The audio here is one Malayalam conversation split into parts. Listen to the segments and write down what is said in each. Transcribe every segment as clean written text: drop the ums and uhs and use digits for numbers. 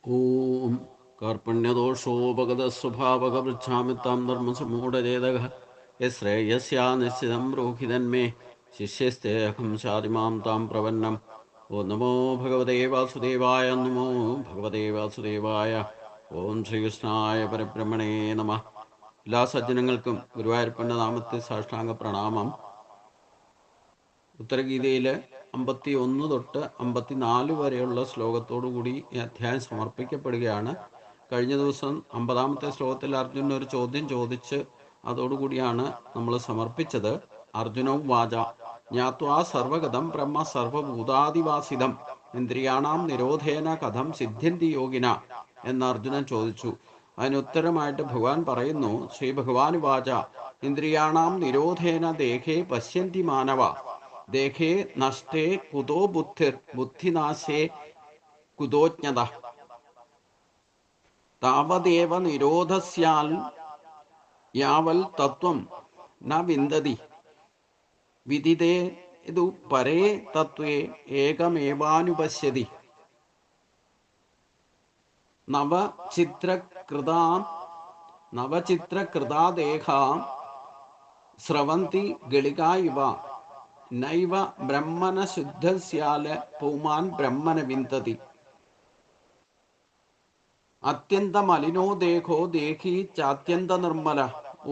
ഓം കാർപ്പണ്യദോഷോപഗതസ്വഭാവകവൃച്ഛാമിത്താം ധർമ്മസമൂഢചേതക യശ്രേയസ്യാ നിശ്ചിതം ബ്രൂഹിതന്മേ ശിഷ്യസ്തേഹം ശാതിമാം താം പ്രപന്നം. ഓം നമോ ഭഗവതേ വാസുദേവായ. നമോ ഭഗവതേ വാസുദേവായ. ഓം ശ്രീകൃഷ്ണായ പരബ്രഹ്മണേ നമ. എല്ലാ സജ്ജനങ്ങൾക്കും ഗുരുവായൂരപ്പൻ്റെ നാമത്തിൽ സാഷ്ടാംഗ പ്രണാമം. ഉത്തരഗീതയിൽ 51 തൊട്ട് 54 വരെയുള്ള ശ്ലോകത്തോടുകൂടി ഈ അധ്യായം സമർപ്പിക്കപ്പെടുകയാണ്. കഴിഞ്ഞ ദിവസം 50-ാമത്തെ ശ്ലോകത്തിൽ അർജുനൻ ഒരു ചോദ്യം ചോദിച്ച് അതോടുകൂടിയാണ് നമ്മൾ സമർപ്പിച്ചത്. അർജുനവും വാച ജ്ഞാത്വാ സർവഗതം ബ്രഹ്മ സർവഭൂതാദിവാസിതം ഇന്ദ്രിയാണാം നിരോധേന കഥം സിദ്ധ്യന്തി യോഗിന എന്ന് അർജുനൻ ചോദിച്ചു. അതിനുത്തരമായിട്ട് ഭഗവാൻ പറയുന്നു, ശ്രീ ഭഗവാൻ വാച ഇന്ദ്രിയാണാം നിരോധേന ദേഹേ പശ്യന്തി മാനവ ദേഹേ നഷ്ടേ കുതോ ബുദ്ധിർ ബുദ്ധിനാശേ കുതോജ്ഞത താവദേവ നിരോധസ്യാൽ യാവൽ തത്വം ന വിന്ദതി വിദിതേ ഇതു പരേ തത്വേ ഏകമേവാനുപശ്യതി നവചിത്രകൃതാ ദേഹാ സ്രവന്തി ഗളികാ ഇവ നൈവ ബ്രഹ്മന ശുദ്ധസ്യാല പൗമാൻ ബ്രഹ്മന വിന്ദതി അത്യന്തമലിനോ ദേഹോ ദേഹി ചാത്യന്ത നിർമ്മല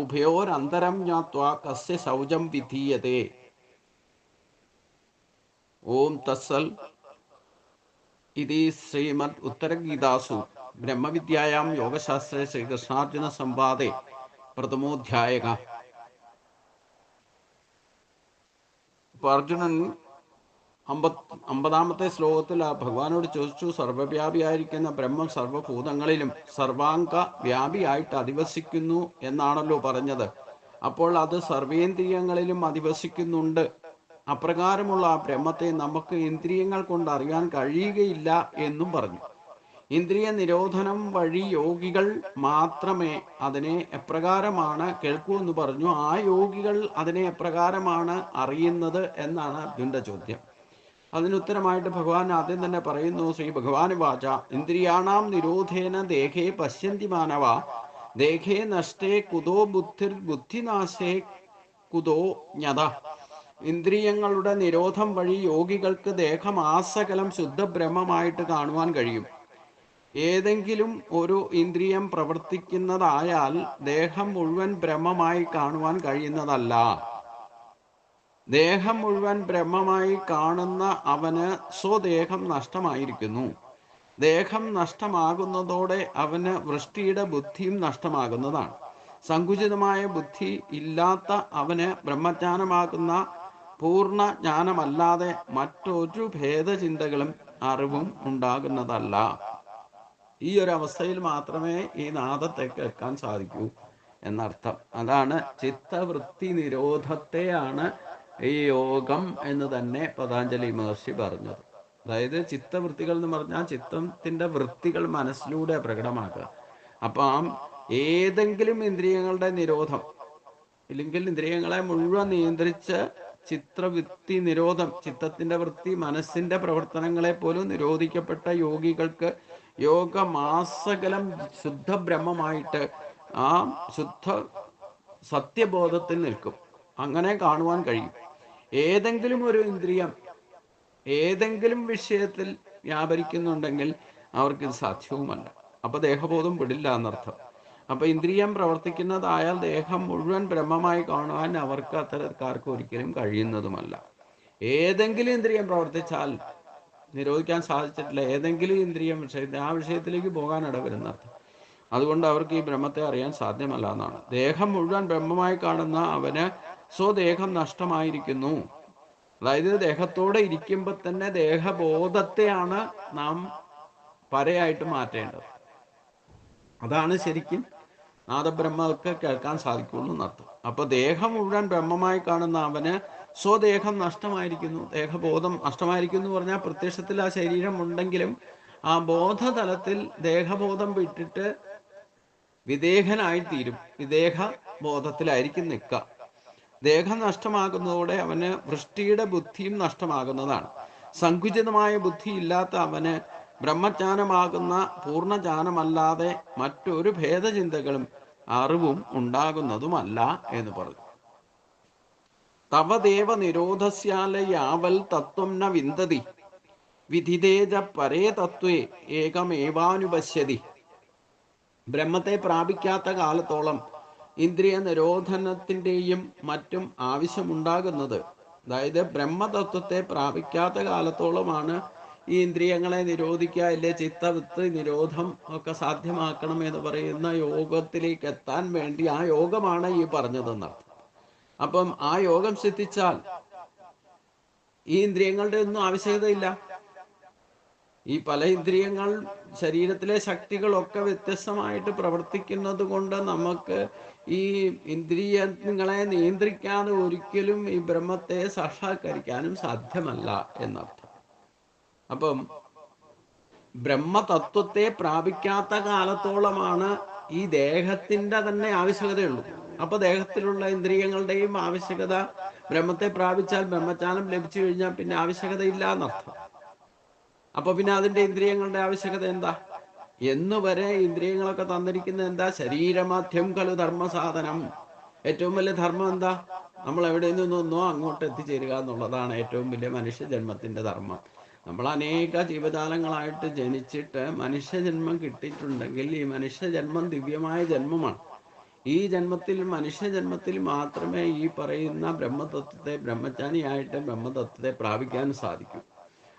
ഉഭയോരന്തരം ജ്ഞാത്വാ കസ്യ ശൗചം വിധീയതേ. ഓം തസ്സൽ. ഇതി ശ്രീമദ് ഉത്തരഗീതാസു ബ്രഹ്മവിദ്യായാം യോഗശാസ്ത്രേ ശ്രീകൃഷ്ണാർജുന സംവാദേ പ്രഥമോധ്യായക. അപ്പോൾ അർജുനൻ 50-ാമത്തെ ശ്ലോകത്തിൽ ആ ഭഗവാനോട് ചോദിച്ചു, സർവവ്യാപിയായിരിക്കുന്ന ബ്രഹ്മം സർവഭൂതങ്ങളിലും സർവാംഗ വ്യാപിയായിട്ട് അധിവസിക്കുന്നു എന്നാണല്ലോ പറഞ്ഞത്. അപ്പോൾ അത് സർവേന്ദ്രിയങ്ങളിലും അധിവസിക്കുന്നുണ്ട്. അപ്രകാരമുള്ള ആ ബ്രഹ്മത്തെ നമുക്ക് ഇന്ദ്രിയങ്ങൾ കൊണ്ട് അറിയാൻ കഴിയുകയില്ല എന്നും പറഞ്ഞു. ഇന്ദ്രിയ നിരോധനം വഴി യോഗികൾ മാത്രമേ അതിനെ എപ്രകാരമാണ് കേൾക്കൂ എന്ന് പറഞ്ഞു. ആ യോഗികൾ അതിനെ എപ്രകാരമാണ് അറിയുന്നത് എന്നാണ് അർജുന്റെ ചോദ്യം. അതിനുത്തരമായിട്ട് ഭഗവാൻ ആദ്യം തന്നെ പറയുന്നു, ശ്രീ ഭഗവാൻ വാച ഇന്ദ്രിയാണാം നിരോധേന ദേഹേ പശ്യന്തി മാനവ ദേഹേ നഷ്ടേ കുതോ ബുദ്ധിർ ബുദ്ധിനാശേ കുതോ ജ്ഞത. ഇന്ദ്രിയങ്ങളുടെ നിരോധം വഴി യോഗികൾക്ക് ദേഹമാസകലം ശുദ്ധബ്രഹ്മമായിട്ട് കാണുവാൻ കഴിയും. ഏതെങ്കിലും ഒരു ഇന്ദ്രിയം പ്രവർത്തിക്കുന്നതായാൽ ദേഹം മുഴുവൻ ബ്രഹ്മമായി കാണുവാൻ കഴിയുന്നതല്ല. ദേഹം മുഴുവൻ ബ്രഹ്മമായി കാണുന്ന അവന് സ്വദേഹം നഷ്ടമായിരിക്കുന്നു. ദേഹം നഷ്ടമാകുന്നതോടെ അവന് വൃഷ്ടിയുടെ ബുദ്ധിയും നഷ്ടമാകുന്നതാണ്. സങ്കുചിതമായ ബുദ്ധി ഇല്ലാത്ത അവന് ബ്രഹ്മജ്ഞാനമാകുന്ന പൂർണ്ണ ജ്ഞാനമല്ലാതെ മറ്റൊരു ഭേദചിന്തകളും അറിവും ഉണ്ടാകുന്നതല്ല. ഈ ഒരു അവസ്ഥയിൽ മാത്രമേ ഈ നാദത്തെ കേൾക്കാൻ സാധിക്കൂ എന്നർത്ഥം. അതാണ് ചിത്തവൃത്തി നിരോധത്തെയാണ് ഈ യോഗം എന്ന് തന്നെ പതഞ്ജലി മഹർഷി പറഞ്ഞത്. അതായത് ചിത്തവൃത്തികൾ എന്ന് പറഞ്ഞാൽ ചിത്തത്തിന്റെ വൃത്തികൾ മനസ്സിലൂടെ പ്രകടമാക്കുക. അപ്പം ഏതെങ്കിലും ഇന്ദ്രിയങ്ങളുടെ നിരോധം ഇല്ലെങ്കിൽ ഇന്ദ്രിയങ്ങളെ മുഴുവൻ നിയന്ത്രിച്ച് ചിത്രവൃത്തി നിരോധം, ചിത്തത്തിന്റെ വൃത്തി മനസ്സിന്റെ പ്രവർത്തനങ്ങളെ പോലും നിരോധിക്കപ്പെട്ട യോഗികൾക്ക് യോഗമാസകലം ശുദ്ധ ബ്രഹ്മമായിട്ട് ആ ശുദ്ധ സത്യബോധത്തിൽ നിൽക്കും. അങ്ങനെ കാണുവാൻ കഴിയും. ഏതെങ്കിലും ഒരു ഇന്ദ്രിയം ഏതെങ്കിലും വിഷയത്തിൽ വ്യാപരിക്കുന്നുണ്ടെങ്കിൽ അവർക്കിത് സാധ്യവുമല്ല. അപ്പൊ ദേഹബോധം വിടില്ല എന്നർത്ഥം. അപ്പൊ ഇന്ദ്രിയം പ്രവർത്തിക്കുന്നതായാൽ ദേഹം മുഴുവൻ ബ്രഹ്മമായി കാണുവാൻ അവർക്ക് അത്തരക്കാർക്ക് ഒരിക്കലും കഴിയുന്നതുമല്ല. ഏതെങ്കിലും ഇന്ദ്രിയം പ്രവർത്തിച്ചാൽ നിരോധിക്കാൻ സാധിച്ചിട്ടില്ല. ഏതെങ്കിലും ഇന്ദ്രിയം ആ വിഷയത്തിലേക്ക് പോകാൻ ഇടവരുന്നർത്ഥം. അതുകൊണ്ട് അവർക്ക് ഈ ബ്രഹ്മത്തെ അറിയാൻ സാധ്യമല്ല എന്നാണ്. ദേഹം മുഴുവൻ ബ്രഹ്മമായി കാണുന്ന അവന് സ്വദേഹം നഷ്ടമായിരിക്കുന്നു. അതായത് ദേഹത്തോടെ ഇരിക്കുമ്പോൾ തന്നെ ദേഹബോധത്തെയാണ് നാം പരയായിട്ട് മാറ്റേണ്ടത്. അതാണ് ശരിക്കും നാദബ്രഹ്മക്ക് കേൾക്കാൻ സാധിക്കുള്ളൂ എന്നർത്ഥം. അപ്പൊ ദേഹം മുഴുവൻ ബ്രഹ്മമായി കാണുന്ന അവന് സ്വദേഹം നഷ്ടമായിരിക്കുന്നു, ദേഹബോധം നഷ്ടമായിരിക്കുന്നു എന്ന് പറഞ്ഞാൽ പ്രത്യക്ഷത്തിൽ ആ ശരീരം ഉണ്ടെങ്കിലും ആ ബോധതലത്തിൽ ദേഹബോധം വിട്ടിട്ട് വിദേഹനായി തീരും. വിദേഹ ബോധത്തിലായിരിക്കും നിൽക്കുക. ദേഹം നഷ്ടമാകുന്നതോടെ അവന് വൃഷ്ടിയുടെ ബുദ്ധിയും നഷ്ടമാകുന്നതാണ്. സങ്കുചിതമായ ബുദ്ധി ഇല്ലാത്ത അവന് ബ്രഹ്മജ്ഞാനമാകുന്ന പൂർണ്ണജ്ഞാനമല്ലാതെ മറ്റൊരു ഭേദചിന്തകളും അറിവും ഉണ്ടാകുന്നതുമല്ല എന്ന് പറഞ്ഞു. തവദേവ നിരോധസ്യാല യാവൽ തത്വം ന വിന്ദതി വിധിതേജ പരേ തത്വേ ഏകമേവാനുപശ്യതി. ബ്രഹ്മത്തെ പ്രാപിക്കാത്ത കാലത്തോളം ഇന്ദ്രിയ നിരോധനത്തിൻ്റെയും മറ്റും ആവശ്യമുണ്ടാകുന്നത്. അതായത് ബ്രഹ്മതത്വത്തെ പ്രാപിക്കാത്ത കാലത്തോളമാണ് ഈ ഇന്ദ്രിയങ്ങളെ നിരോധിക്കുക, അല്ലെ ചിത്തവൃത്തി നിരോധം ഒക്കെ സാധ്യമാക്കണം എന്ന് പറയുന്ന യോഗത്തിലേക്ക് എത്താൻ വേണ്ടി ആ യോഗമാണ് ഈ പറഞ്ഞതെന്നർത്ഥം. അപ്പം ആ യോഗം സിദ്ധിച്ചാൽ ഈ ഇന്ദ്രിയങ്ങളുടെ ഒന്നും ആവശ്യകതയില്ല. ഈ പല ഇന്ദ്രിയങ്ങൾ, ശരീരത്തിലെ ശക്തികളൊക്കെ വ്യത്യസ്തമായിട്ട് പ്രവർത്തിക്കുന്നത് കൊണ്ട് നമുക്ക് ഈ ഇന്ദ്രിയങ്ങളെ നിയന്ത്രിക്കാതെ ഒരിക്കലും ഈ ബ്രഹ്മത്തെ സാക്ഷാത്കരിക്കാനും സാധ്യമല്ല എന്നർത്ഥം. അപ്പം ബ്രഹ്മതത്വത്തെ പ്രാപിക്കാത്ത കാലത്തോളമാണ് ഈ ദേഹത്തിന്റെ തന്നെ ആവശ്യകതയുള്ളൂ. അപ്പൊ ദേഹത്തിലുള്ള ഇന്ദ്രിയങ്ങളുടെയും ആവശ്യകത, ബ്രഹ്മത്തെ പ്രാപിച്ചാൽ ബ്രഹ്മജ്ഞാനം ലഭിച്ചു കഴിഞ്ഞാൽ പിന്നെ ആവശ്യകതയില്ല എന്നർത്ഥം. അപ്പൊ പിന്നെ അതിന്റെ ഇന്ദ്രിയങ്ങളുടെ ആവശ്യകത എന്താ? എന്നുവരെ ഇന്ദ്രിയങ്ങളൊക്കെ തന്നിരിക്കുന്നത് എന്താ? ശരീരമാധ്യം ഖലു ധർമ്മസാധനം. ഏറ്റവും വലിയ ധർമ്മം എന്താ? നമ്മൾ എവിടെ നിന്നൊന്നോ അങ്ങോട്ട് എത്തിച്ചേരുക എന്നുള്ളതാണ് ഏറ്റവും വലിയ മനുഷ്യജന്മത്തിന്റെ ധർമ്മം. നമ്മൾ അനേക ജീവജാലങ്ങളായിട്ട് ജനിച്ചിട്ട് മനുഷ്യജന്മം കിട്ടിയിട്ടുണ്ടെങ്കിൽ ഈ മനുഷ്യജന്മം ദിവ്യമായ ജന്മമാണ്. ഈ ജന്മത്തിൽ, മനുഷ്യജന്മത്തിൽ മാത്രമേ ഈ പറയുന്ന ബ്രഹ്മതത്വത്തെ, ബ്രഹ്മജ്ഞാനിയായിട്ട് ബ്രഹ്മതത്വത്തെ പ്രാപിക്കാൻ സാധിക്കൂ.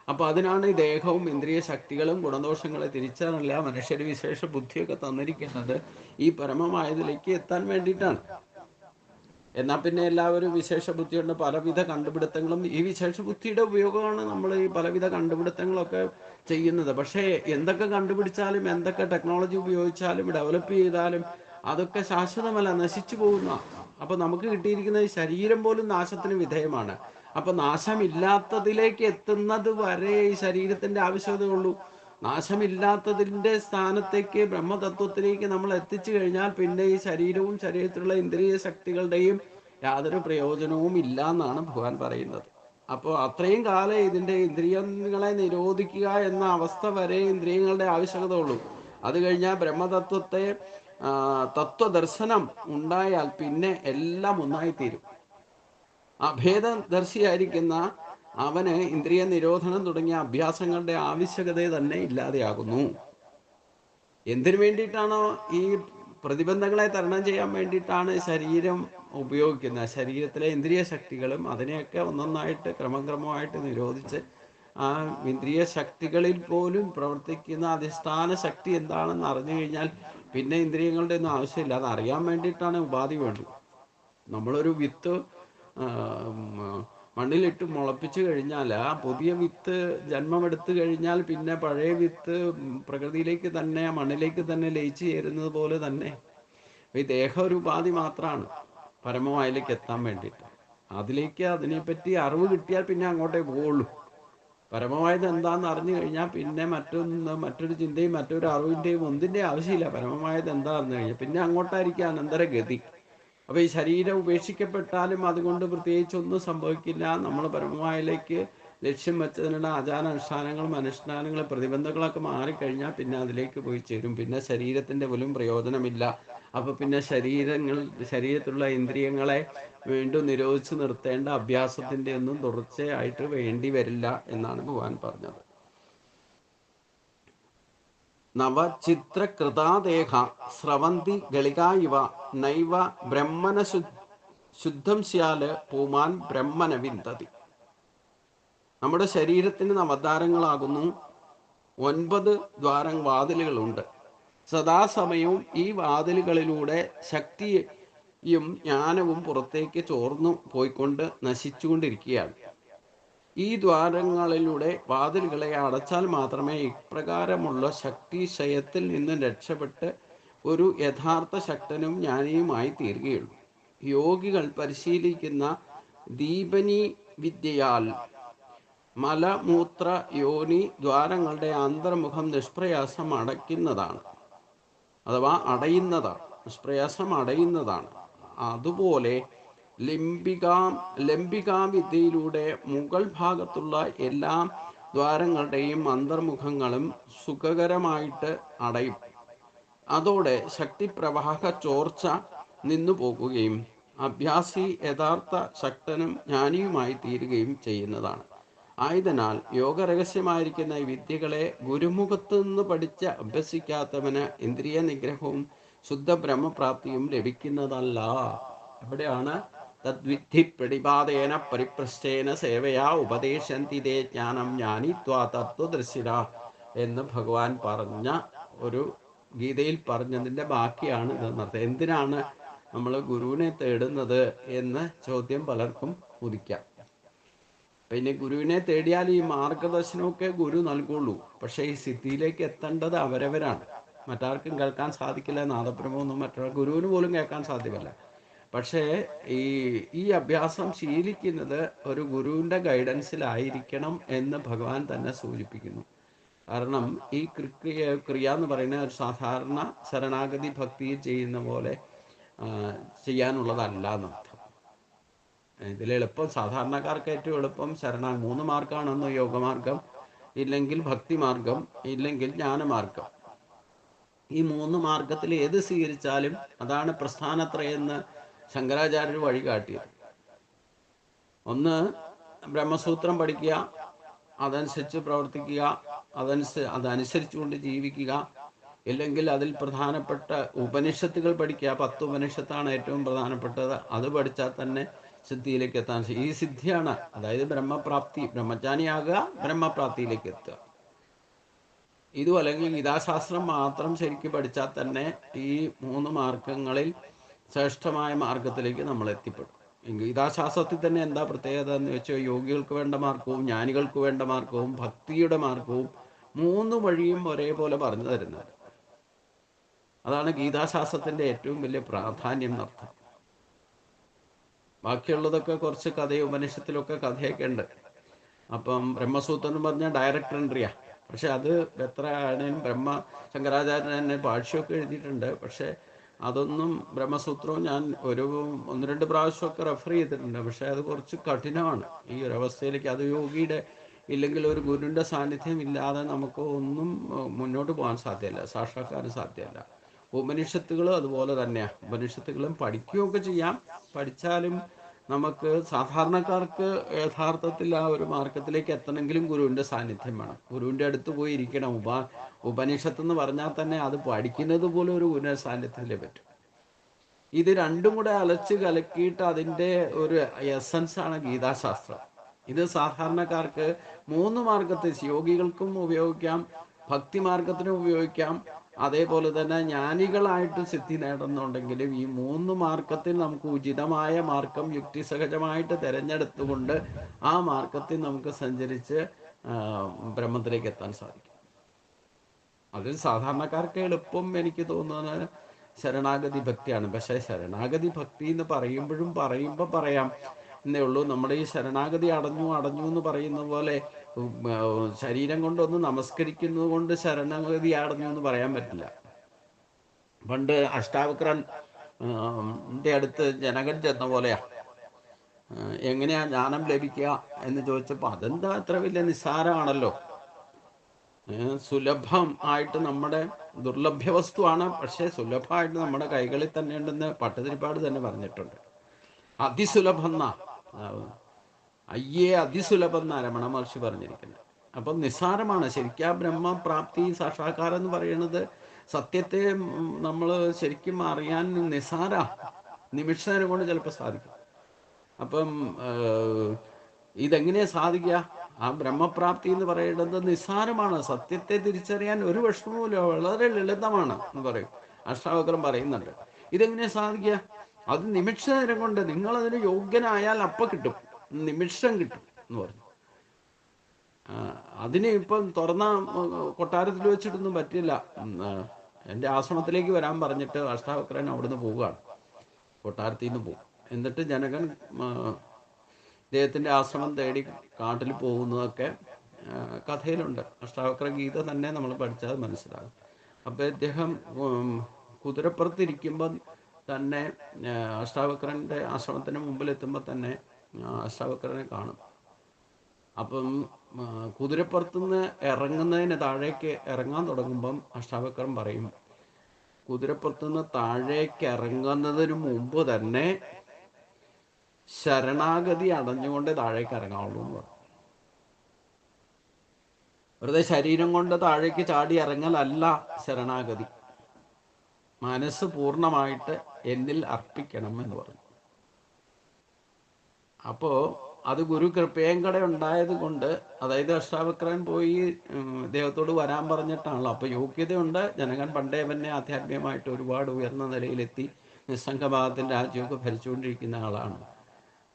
അപ്പൊ അതിനാണ് ഈ ദേഹവും ഇന്ദ്രിയ ശക്തികളും ഗുണദോഷങ്ങളെ തിരിച്ചറിയില്ല മനുഷ്യര് വിശേഷ ബുദ്ധിയൊക്കെ തന്നിരിക്കുന്നത് ഈ പരമമായതിലേക്ക് എത്താൻ വേണ്ടിയിട്ടാണ്. എന്നാൽ പിന്നെ എല്ലാവരും വിശേഷ ബുദ്ധിയുണ്ട്, പലവിധ കണ്ടുപിടുത്തങ്ങളും, ഈ വിശേഷ ബുദ്ധിയുടെ ഉപയോഗമാണ് നമ്മൾ ഈ പലവിധ കണ്ടുപിടുത്തങ്ങളൊക്കെ ചെയ്യുന്നത്. പക്ഷേ എന്തൊക്കെ കണ്ടുപിടിച്ചാലും, എന്തൊക്കെ ടെക്നോളജി ഉപയോഗിച്ചാലും, ഡെവലപ്പ് ചെയ്താലും അതൊക്കെ ശാശ്വതമല്ല, നശിച്ചു പോകുന്ന. അപ്പൊ നമുക്ക് കിട്ടിയിരിക്കുന്ന ഈ ശരീരം പോലും നാശത്തിന് വിധേയമാണ്. അപ്പൊ നാശമില്ലാത്തതിലേക്ക് എത്തുന്നത് വരെ ഈ ശരീരത്തിന്റെ ആവശ്യകതയുള്ളൂ. നാശമില്ലാത്തതിൻ്റെ സ്ഥാനത്തേക്ക്, ബ്രഹ്മതത്വത്തിലേക്ക് നമ്മൾ എത്തിച്ചു കഴിഞ്ഞാൽ പിന്നെ ഈ ശരീരവും ശരീരത്തിലുള്ള ഇന്ദ്രിയ ശക്തികളുടെയും യാതൊരു പ്രയോജനവും ഇല്ല എന്നാണ് ഭഗവാൻ പറയുന്നത്. അപ്പോൾ അത്രയും കാലം ഇതിൻ്റെ ഇന്ദ്രിയങ്ങളെ നിരോധിക്കുക എന്ന അവസ്ഥ വരെ ഇന്ദ്രിയങ്ങളുടെ ആവശ്യകത ഉള്ളൂ. അത് കഴിഞ്ഞാൽ ബ്രഹ്മതത്വത്തെ തത്വദർശനം ഉണ്ടായാൽ പിന്നെ എല്ലാം ഒന്നായിത്തീരും. അഭേദദർശിയായിരിക്കുന്ന അവന് ഇന്ദ്രിയ നിരോധനം തുടങ്ങിയ അഭ്യാസങ്ങളുടെ ആവശ്യകത തന്നെ ഇല്ലാതെയാകുന്നു. എന്തിനു വേണ്ടിയിട്ടാണോ ഈ പ്രതിബന്ധങ്ങളെ തരണം ചെയ്യാൻ വേണ്ടിയിട്ടാണ് ശരീരം ഉപയോഗിക്കുന്നത്, ശരീരത്തിലെ ഇന്ദ്രിയ ശക്തികളും അതിനെയൊക്കെ ഒന്നൊന്നായിട്ട് ക്രമമായിട്ട് നിരോധിച്ച് ആ ഇന്ദ്രിയ ശക്തികളിൽ പോലും പ്രവർത്തിക്കുന്ന അധിഷ്ഠാന ശക്തി എന്താണെന്ന് അറിഞ്ഞു കഴിഞ്ഞാൽ പിന്നെ ഇന്ദ്രിയങ്ങളുടെ ഒന്നും ആവശ്യമില്ല. അത് അറിയാൻ വേണ്ടിയിട്ടാണ് ഉപാധി വേണ്ടത്. നമ്മളൊരു വിത്ത് മണ്ണിലിട്ട് മുളപ്പിച്ചു കഴിഞ്ഞാൽ ആ പുതിയ വിത്ത് ജന്മമെടുത്തു കഴിഞ്ഞാൽ പിന്നെ പഴയ വിത്ത് പ്രകൃതിയിലേക്ക് തന്നെ, മണ്ണിലേക്ക് തന്നെ ലയിച്ചു ചേരുന്നത് പോലെ തന്നെ ഈ ദേഹം ഒരു ഉപാധി മാത്രമാണ് പരമമായിലേക്ക് എത്താൻ വേണ്ടിയിട്ട്. അതിലേക്ക് അതിനെപ്പറ്റി അറിവ് കിട്ടിയാൽ പിന്നെ അങ്ങോട്ടേ പോവുള്ളൂ. പരമമായത് എന്താണെന്ന് അറിഞ്ഞു കഴിഞ്ഞാൽ പിന്നെ മറ്റൊരു ചിന്തയും മറ്റൊരു അറിവിൻ്റെയും ഒന്നിൻ്റെ ആവശ്യമില്ല. പരമമായത് എന്താണെന്ന് കഴിഞ്ഞാൽ പിന്നെ അങ്ങോട്ടായിരിക്കും അനന്തര ഗതി. അപ്പോൾ ഈ ശരീരം ഉപേക്ഷിക്കപ്പെട്ടാലും അതുകൊണ്ട് പ്രത്യേകിച്ചൊന്നും സംഭവിക്കില്ല. നമ്മൾ പരമമായിലേക്ക് ലക്ഷ്യം വെച്ചതിനുള്ള ആചാരാനുഷ്ഠാനങ്ങളും അനുഷ്ഠാനങ്ങളും പ്രതിബന്ധങ്ങളൊക്കെ മാറിക്കഴിഞ്ഞാൽ പിന്നെ അതിലേക്ക് പോയി ചേരും. പിന്നെ ശരീരത്തിൻ്റെ പോലും പ്രയോജനമില്ല. അപ്പോൾ പിന്നെ ശരീരത്തിലുള്ള ഇന്ദ്രിയങ്ങളെ വീണ്ടും നിരോധിച്ച് നിർത്തേണ്ട അഭ്യാസത്തിൻ്റെ ഒന്നും തുടർച്ചയായിട്ട് വേണ്ടി വരില്ല എന്നാണ് ഭഗവാൻ പറഞ്ഞത്. നവചിത്രകൃതാദേഹ സ്രവന്തി ഗളികാ ഇവ നൈവ ബ്രഹ്മന ശുദ്ധം സ്യാല് പൂമാൻ ബ്രഹ്മന വിന്തതി. നമ്മുടെ ശരീരത്തിന് നവദ്വാരങ്ങളാകുന്നു. 9 വാതിലുകളുണ്ട്. സദാസമയവും ഈ വാതിലുകളിലൂടെ ശക്തിയും ജ്ഞാനവും പുറത്തേക്ക് ചോർന്നു പോയിക്കൊണ്ട് നശിച്ചുകൊണ്ടിരിക്കുകയാണ്. ഈ ദ്വാരങ്ങളിലൂടെ വാതിലുകളെ അടച്ചാൽ മാത്രമേ ഇപ്രകാരമുള്ള ശക്തിക്ഷയത്തിൽ നിന്നും രക്ഷപ്പെട്ട് ഒരു യഥാർത്ഥ ശക്തനും ജ്ഞാനിയുമായി തീരുകയുള്ളൂ. യോഗികൾ പരിശീലിക്കുന്ന ദീപനി വിദ്യയാൽ മലമൂത്ര യോനി ദ്വാരങ്ങളുടെ അന്തർമുഖം നിഷ്പ്രയാസം അടയ്ക്കുന്നതാണ്, അഥവാ നിഷ്പ്രയാസം അടയുന്നതാണ്. അതുപോലെ ലംബികാ വിദ്യയിലൂടെ മുകൾ ഭാഗത്തുള്ള എല്ലാ ദ്വാരങ്ങളുടെയും അന്തർമുഖങ്ങളും സുഖകരമായിട്ട് അടയും. അതോടെ ശക്തിപ്രവാഹ ചോർച്ച നിന്നു പോകുകയും അഭ്യാസി യഥാർത്ഥ ശക്തനും ജ്ഞാനിയുമായി തീരുകയും ചെയ്യുന്നതാണ്. ആയതിനാൽ യോഗരഹസ്യമായിരിക്കുന്ന ഈ വിദ്യകളെ ഗുരുമുഖത്തു നിന്ന് പഠിച്ച് അഭ്യസിക്കാത്തവന് ഇന്ദ്രിയ നിഗ്രഹവും ശുദ്ധ ബ്രഹ്മപ്രാപ്തിയും ലഭിക്കുന്നതല്ല. എവിടെയാണ്? തദ്വിദ്ധി പ്രതിപാദേന പരിപൃഷ്ടേന സേവയാ ഉപദേശന്തി തേ ജ്ഞാനം ജ്ഞാനിത്വാ തത്വദർശിന എന്ന് ഭഗവാൻ പറഞ്ഞ ഒരു ഗീതയിൽ പറഞ്ഞതിൻ്റെ ബാക്കിയാണ് ഇതെന്നർത്ഥം. എന്തിനാണ് നമ്മൾ ഗുരുവിനെ തേടുന്നത് എന്ന് ചോദ്യം പലർക്കും ഉദിക്കാം. പിന്നെ ഗുരുവിനെ തേടിയാൽ ഈ മാർഗദർശനമൊക്കെ ഗുരു നൽകുള്ളൂ. പക്ഷേ ഈ സിദ്ധിയിലേക്ക് എത്തേണ്ടത് അവരവരാണ്. മറ്റാർക്കും കേൾക്കാൻ സാധിക്കില്ല. നാദബ്രഹ്മമൊന്നും മറ്റൊരു ഗുരുവിന് പോലും കേൾക്കാൻ സാധ്യമല്ല. പക്ഷേ ഈ അഭ്യാസം ശീലിക്കുന്നത് ഒരു ഗുരുവിൻ്റെ ഗൈഡൻസിലായിരിക്കണം എന്ന് ഭഗവാൻ തന്നെ സൂചിപ്പിക്കുന്നു. കാരണം ഈ ക്രിയ എന്ന് പറയുന്ന ഒരു സാധാരണ ശരണാഗതി ഭക്തിയിൽ ചെയ്യുന്ന പോലെ ചെയ്യാനുള്ളതല്ല എന്നർത്ഥം. ഇതിലെളുപ്പം സാധാരണക്കാർക്ക് ഏറ്റവും എളുപ്പം 3 മാർഗമാണെന്ന്: യോഗമാർഗം, ഇല്ലെങ്കിൽ ഭക്തിമാർഗം, ഇല്ലെങ്കിൽ ജ്ഞാനമാർഗം. ഈ 3 മാർഗത്തിൽ ഏത് സ്വീകരിച്ചാലും അതാണ് പ്രസ്ഥാനത്രയെന്ന് ശങ്കരാചാര്യർ വഴി കാട്ടിയത്. ഒന്ന്, ബ്രഹ്മസൂത്രം പഠിക്കുക, അതനുസരിച്ച് പ്രവർത്തിക്കുക, അതനുസരിച്ചുകൊണ്ട് ജീവിക്കുക. ഇല്ലെങ്കിൽ അതിൽ പ്രധാനപ്പെട്ട ഉപനിഷത്തുകൾ പഠിക്കുക. 10 ഉപനിഷത്താണ് ഏറ്റവും പ്രധാനപ്പെട്ടത്. അത് പഠിച്ചാൽ തന്നെ സിദ്ധിയിലേക്ക് എത്താൻ. ഈ സിദ്ധിയാണ്, അതായത് ബ്രഹ്മപ്രാപ്തി. ബ്രഹ്മജ്ഞാനിയാകുക, ബ്രഹ്മപ്രാപ്തിയിലേക്ക് എത്തുക. ഇതും അല്ലെങ്കിൽ ഗീതാശാസ്ത്രം മാത്രം ശരിക്കും പഠിച്ചാൽ തന്നെ ഈ 3 മാർഗങ്ങളിൽ ശ്രേഷ്ഠമായ മാർഗത്തിലേക്ക് നമ്മൾ എത്തിപ്പെടും. ഗീതാശാസ്ത്രത്തിൽ തന്നെ എന്താ പ്രത്യേകത എന്ന് വെച്ചാൽ, യോഗികൾക്ക് വേണ്ട മാർഗവും ജ്ഞാനികൾക്ക് വേണ്ട മാർഗവും ഭക്തിയുടെ മാർഗവും 3 വഴിയും ഒരേപോലെ പറഞ്ഞു തരുന്നത്. അതാണ് ഗീതാശാസ്ത്രത്തിൻ്റെ ഏറ്റവും വലിയ പ്രാധാന്യം എന്നർത്ഥം. ബാക്കിയുള്ളതൊക്കെ കുറച്ച് കഥയും ഉപനിഷത്തിലൊക്കെ കഥയൊക്കെ ഉണ്ട്. അപ്പം ബ്രഹ്മസൂത്രം എന്ന് പറഞ്ഞാൽ ഡയറക്റ്റ് എൻട്രിയാ. പക്ഷെ അത് എത്ര ആണെങ്കിലും ശങ്കരാചാര്യൻ തന്നെ ഭാഷ്യമൊക്കെ എഴുതിയിട്ടുണ്ട്. പക്ഷെ അതൊന്നും ബ്രഹ്മസൂത്രവും ഞാൻ 1-2 പ്രാവശ്യമൊക്കെ റെഫർ ചെയ്തിട്ടുണ്ട്. പക്ഷെ അത് കുറച്ച് കഠിനമാണ് ഈ ഒരു അവസ്ഥയിലേക്ക്. അത് യോഗിയുടെ ഇല്ലെങ്കിൽ ഒരു ഗുരുവിൻ്റെ സാന്നിധ്യം ഇല്ലാതെ നമുക്ക് ഒന്നും മുന്നോട്ട് പോകാൻ സാധ്യമല്ല, സാക്ഷാത്കാരം സാധ്യമല്ല. ഉപനിഷത്തുകളും അതുപോലെ തന്നെയാണ്. ഉപനിഷത്തുകളും പഠിക്കുകയൊക്കെ ചെയ്യാം. പഠിച്ചാലും നമുക്ക് സാധാരണക്കാർക്ക് യഥാർത്ഥത്തിൽ ആ ഒരു മാർഗത്തിലേക്ക് എത്തണമെങ്കിലും ഗുരുവിൻ്റെ സാന്നിധ്യം വേണം. ഗുരുവിൻ്റെ അടുത്ത് പോയി ഇരിക്കണം. ഉപനിഷത്ത് എന്ന് പറഞ്ഞാൽ തന്നെ അത് പഠിക്കുന്നത് പോലും ഒരു ഗുരുവിൻ്റെ സാന്നിധ്യത്തിലേ പറ്റും. ഇത് രണ്ടും കൂടെ അലച്ച് കലക്കിയിട്ട് അതിൻ്റെ ഒരു എസൻസാണ് ഗീതാശാസ്ത്രം. ഇത് സാധാരണക്കാർക്ക് 3 മാർഗത്തിൽ യോഗികൾക്കും ഉപയോഗിക്കാം, ഭക്തിമാർഗത്തിനും ഉപയോഗിക്കാം. അതേപോലെ തന്നെ ജ്ഞാനികളായിട്ട് സിദ്ധി നേടുന്നുണ്ടെങ്കിലും ഈ 3 മാർഗത്തിൽ നമുക്ക് ഉചിതമായ മാർഗം യുക്തിസഹജമായിട്ട് തിരഞ്ഞെടുത്തുകൊണ്ട് ആ മാർഗത്തിൽ നമുക്ക് സഞ്ചരിച്ച് ബ്രഹ്മത്തിലേക്ക് എത്താൻ സാധിക്കും. അതിൽ സാധാരണക്കാർക്ക് എളുപ്പം എനിക്ക് തോന്നുന്നത് ശരണാഗതി ഭക്തിയാണ്. പക്ഷേ ശരണാഗതി ഭക്തി എന്ന് പറയുമ്പോൾ പറയാം എന്നേ ഉള്ളൂ. നമ്മുടെ ഈ ശരണാഗതി അടഞ്ഞു എന്ന് പറയുന്ന പോലെ ശരീരം കൊണ്ടൊന്ന് നമസ്കരിക്കുന്നത് കൊണ്ട് ശരണാഗതി അടഞ്ഞു എന്ന് പറയാൻ പറ്റില്ല. പണ്ട് അഷ്ടാവക്രൻ്റെ അടുത്ത് ജനകൻ ചെന്ന പോലെയാ. എങ്ങനെയാ ജ്ഞാനം ലഭിക്കുക എന്ന് ചോദിച്ചപ്പോൾ അതെന്താ അത്ര വലിയ നിസ്സാരമാണല്ലോ, സുലഭം ആയിട്ട് നമ്മുടെ ദുർലഭ്യ വസ്തുവാണ്, പക്ഷേ സുലഭമായിട്ട് നമ്മുടെ കൈകളിൽ തന്നെ ഉണ്ടെന്ന് പട്ടതിരിപ്പാട് തന്നെ പറഞ്ഞിട്ടുണ്ട്. അതിസുലഭം എന്നാ, അതിസുലഭം എന്നാ രമണ മഹർഷി പറഞ്ഞിരിക്കുന്നത്. അപ്പം നിസ്സാരമാണ് ശരിക്കും ബ്രഹ്മപ്രാപ്തി സാക്ഷാത്കാരം എന്ന് പറയുന്നത്. സത്യത്തെ നമ്മൾ ശരിക്കും അറിയാൻ നിസ്സാര നിമിഷം കൊണ്ട് ചിലപ്പോൾ സാധിക്കും. അപ്പം ഇതെങ്ങനെയാ സാധിക്കുക? ആ ബ്രഹ്മപ്രാപ്തി എന്ന് പറയുന്നത് നിസ്സാരമാണ്. സത്യത്തെ തിരിച്ചറിയാൻ ഒരു വിഷമവുമില്ല, വളരെ ലളിതമാണ് എന്ന് പറയും. അഷ്ടാവക്രം പറയുന്നുണ്ട്. ഇതെങ്ങനെയാ സാധിക്കുക? അത് നിമിഷ നേരം കൊണ്ട് നിങ്ങളതിന് യോഗ്യനായാൽ അപ്പം കിട്ടും, നിമിഷം കിട്ടും എന്ന് പറഞ്ഞു. അതിന് ഇപ്പം തുറന്ന കൊട്ടാരത്തിൽ വെച്ചിട്ടൊന്നും പറ്റില്ല. എൻ്റെ ആശ്രമത്തിലേക്ക് വരാൻ പറഞ്ഞിട്ട് അഷ്ടാവക്രൻ അവിടുന്ന് പോവുകയാണ്, കൊട്ടാരത്തിൽ നിന്ന് പോകും. എന്നിട്ട് ജനകൻ ഇദ്ദേഹത്തിൻ്റെ ആശ്രമം തേടി കാട്ടിൽ പോകുന്നതൊക്കെ കഥയിലുണ്ട്. അഷ്ടാവക്ര ഗീത തന്നെ നമ്മൾ പഠിച്ചാൽ മനസ്സിലാകും. അപ്പോൾ ഇദ്ദേഹം കുതിരപ്പുറത്തിരിക്കുമ്പം തന്നെ അഷ്ടാവക്രൻ്റെ ആശ്രമത്തിന് മുമ്പിൽ എത്തുമ്പോൾ തന്നെ അഷ്ടാവക്രനെ കാണും. അപ്പം കുതിരപ്പുറത്തുനിന്ന് ഇറങ്ങുന്നതിന് താഴേക്ക് ഇറങ്ങാൻ തുടങ്ങുമ്പം അഷ്ടാവക്രം പറയും, കുതിരപ്പുറത്തുനിന്ന് താഴേക്ക് ഇറങ്ങുന്നതിന് മുമ്പ് തന്നെ ശരണാഗതി അടഞ്ഞുകൊണ്ട് താഴേക്ക് ഇറങ്ങാവുള്ളൂ എന്ന് പറയും. വെറുതെ ശരീരം കൊണ്ട് താഴേക്ക് ചാടി ഇറങ്ങലല്ല ശരണാഗതി, മനസ്സ് പൂർണ്ണമായിട്ട് എന്നിൽ അർപ്പിക്കണം എന്ന് പറഞ്ഞു. അപ്പോ അത് ഗുരു കൃപയങ്കട ഉണ്ടായത് കൊണ്ട്, അതായത് അഷ്ടാവക്രൻ പോയി ദൈവത്തോട് വരാൻ പറഞ്ഞിട്ടാണല്ലോ. അപ്പൊ യോഗ്യതയുണ്ട്. ജനകൻ പണ്ടേ തന്നെ ആധ്യാത്മികമായിട്ട് ഒരുപാട് ഉയർന്ന നിലയിലെത്തി നിസ്സംഗഭാഗത്തിന്റെ രാജ്യമൊക്കെ ഭരിച്ചുകൊണ്ടിരിക്കുന്ന ആളാണ്.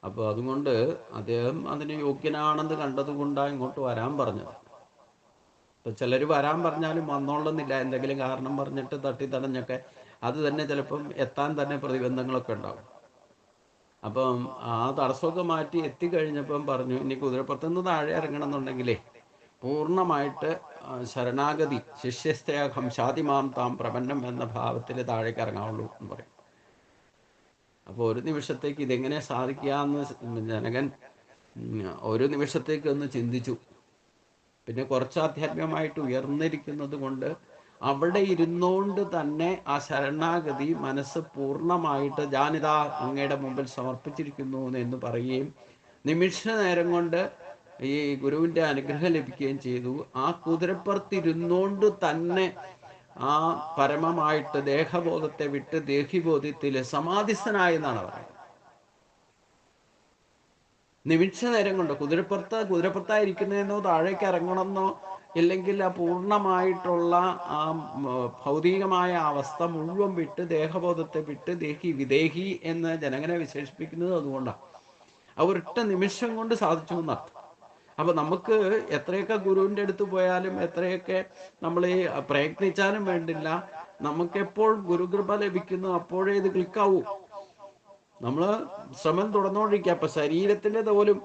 അപ്പോൾ അതുകൊണ്ട് അദ്ദേഹം അതിന് യോഗ്യനാണെന്ന് കണ്ടതുകൊണ്ടാണ് ഇങ്ങോട്ട് വരാൻ പറഞ്ഞത്. ഇപ്പൊ ചിലർ വരാൻ പറഞ്ഞാലും വന്നോളുന്നില്ല, എന്തെങ്കിലും കാരണം പറഞ്ഞിട്ട് തട്ടിത്തടഞ്ഞൊക്കെ അത് തന്നെ ചിലപ്പം എത്താൻ തന്നെ പ്രതിബന്ധങ്ങളൊക്കെ ഉണ്ടാവും. അപ്പം ആ തടസ്സമൊക്കെ മാറ്റി എത്തിക്കഴിഞ്ഞപ്പം പറഞ്ഞു, ഇനി കുതിരപ്പുറത്തുനിന്ന് താഴെ ഇറങ്ങണം എന്നുണ്ടെങ്കിലേ പൂർണ്ണമായിട്ട് ശരണാഗതി ശിഷ്യസ്തേഹം ശാതിമാം താം പ്രപന്നം എന്ന ഭാവത്തിൽ താഴേക്ക് ഇറങ്ങാവുള്ളൂ എന്ന് പറയും. അപ്പോൾ ഒരു നിമിഷത്തേക്ക് ഇതെങ്ങനെ സാധിക്കാമെന്ന് ജനകൻ ഒരു നിമിഷത്തേക്ക് ഒന്ന് ചിന്തിച്ചു. പിന്നെ കുറച്ച് ആധ്യാത്മികമായിട്ട് ഉയർന്നിരിക്കുന്നത് കൊണ്ട് അവിടെ ഇരുന്നുകൊണ്ട് തന്നെ ആ ശരണാഗതി മനസ്സ് പൂർണ്ണമായിട്ട് ഞാനിതാ അങ്ങയുടെ മുമ്പിൽ സമർപ്പിച്ചിരിക്കുന്നു എന്ന് പറയുകയും നിമിഷ നേരം കൊണ്ട് ഈ ഗുരുവിൻ്റെ അനുഗ്രഹം ലഭിക്കുകയും ചെയ്തു. ആ കുതിരപ്പുറത്തിരുന്നുകൊണ്ട് തന്നെ ആ പരമമായിട്ട് ദേഹബോധത്തെ വിട്ട് ദേഹിബോധത്തിൽ സമാധിസ്ഥനായി എന്നാണ് പറയുന്നത്. നിമിഷ നേരം കൊണ്ട് കുതിരപ്പുറത്തായിരിക്കുന്നതെന്നോ താഴേക്ക് ഇറങ്ങണമെന്നോ ഇല്ലെങ്കിൽ ആ പൂർണ്ണമായിട്ടുള്ള ആ ഭൗതികമായ അവസ്ഥ മുഴുവൻ വിട്ട് ദേഹബോധത്തെ വിട്ട് വിദേഹി എന്ന് ജനകനെ വിശേഷിപ്പിക്കുന്നത് അതുകൊണ്ടാണ്. ആ ഒരൊറ്റ നിമിഷം കൊണ്ട് സാധിച്ചു എന്നർത്ഥം. അപ്പൊ നമുക്ക് എത്രയൊക്കെ ഗുരുവിൻ്റെ അടുത്ത് പോയാലും എത്രയൊക്കെ നമ്മൾ പ്രയത്നിച്ചാലും വേണ്ടില്ല, നമുക്കെപ്പോൾ ഗുരുകൃപ ലഭിക്കുന്നു അപ്പോഴേ ഇത് ക്ലിക്കാവൂ. നമ്മൾ ശ്രമം തുടർന്നുകൊണ്ടിരിക്കുക. അപ്പൊ ശരീരത്തിന്റെ പോലും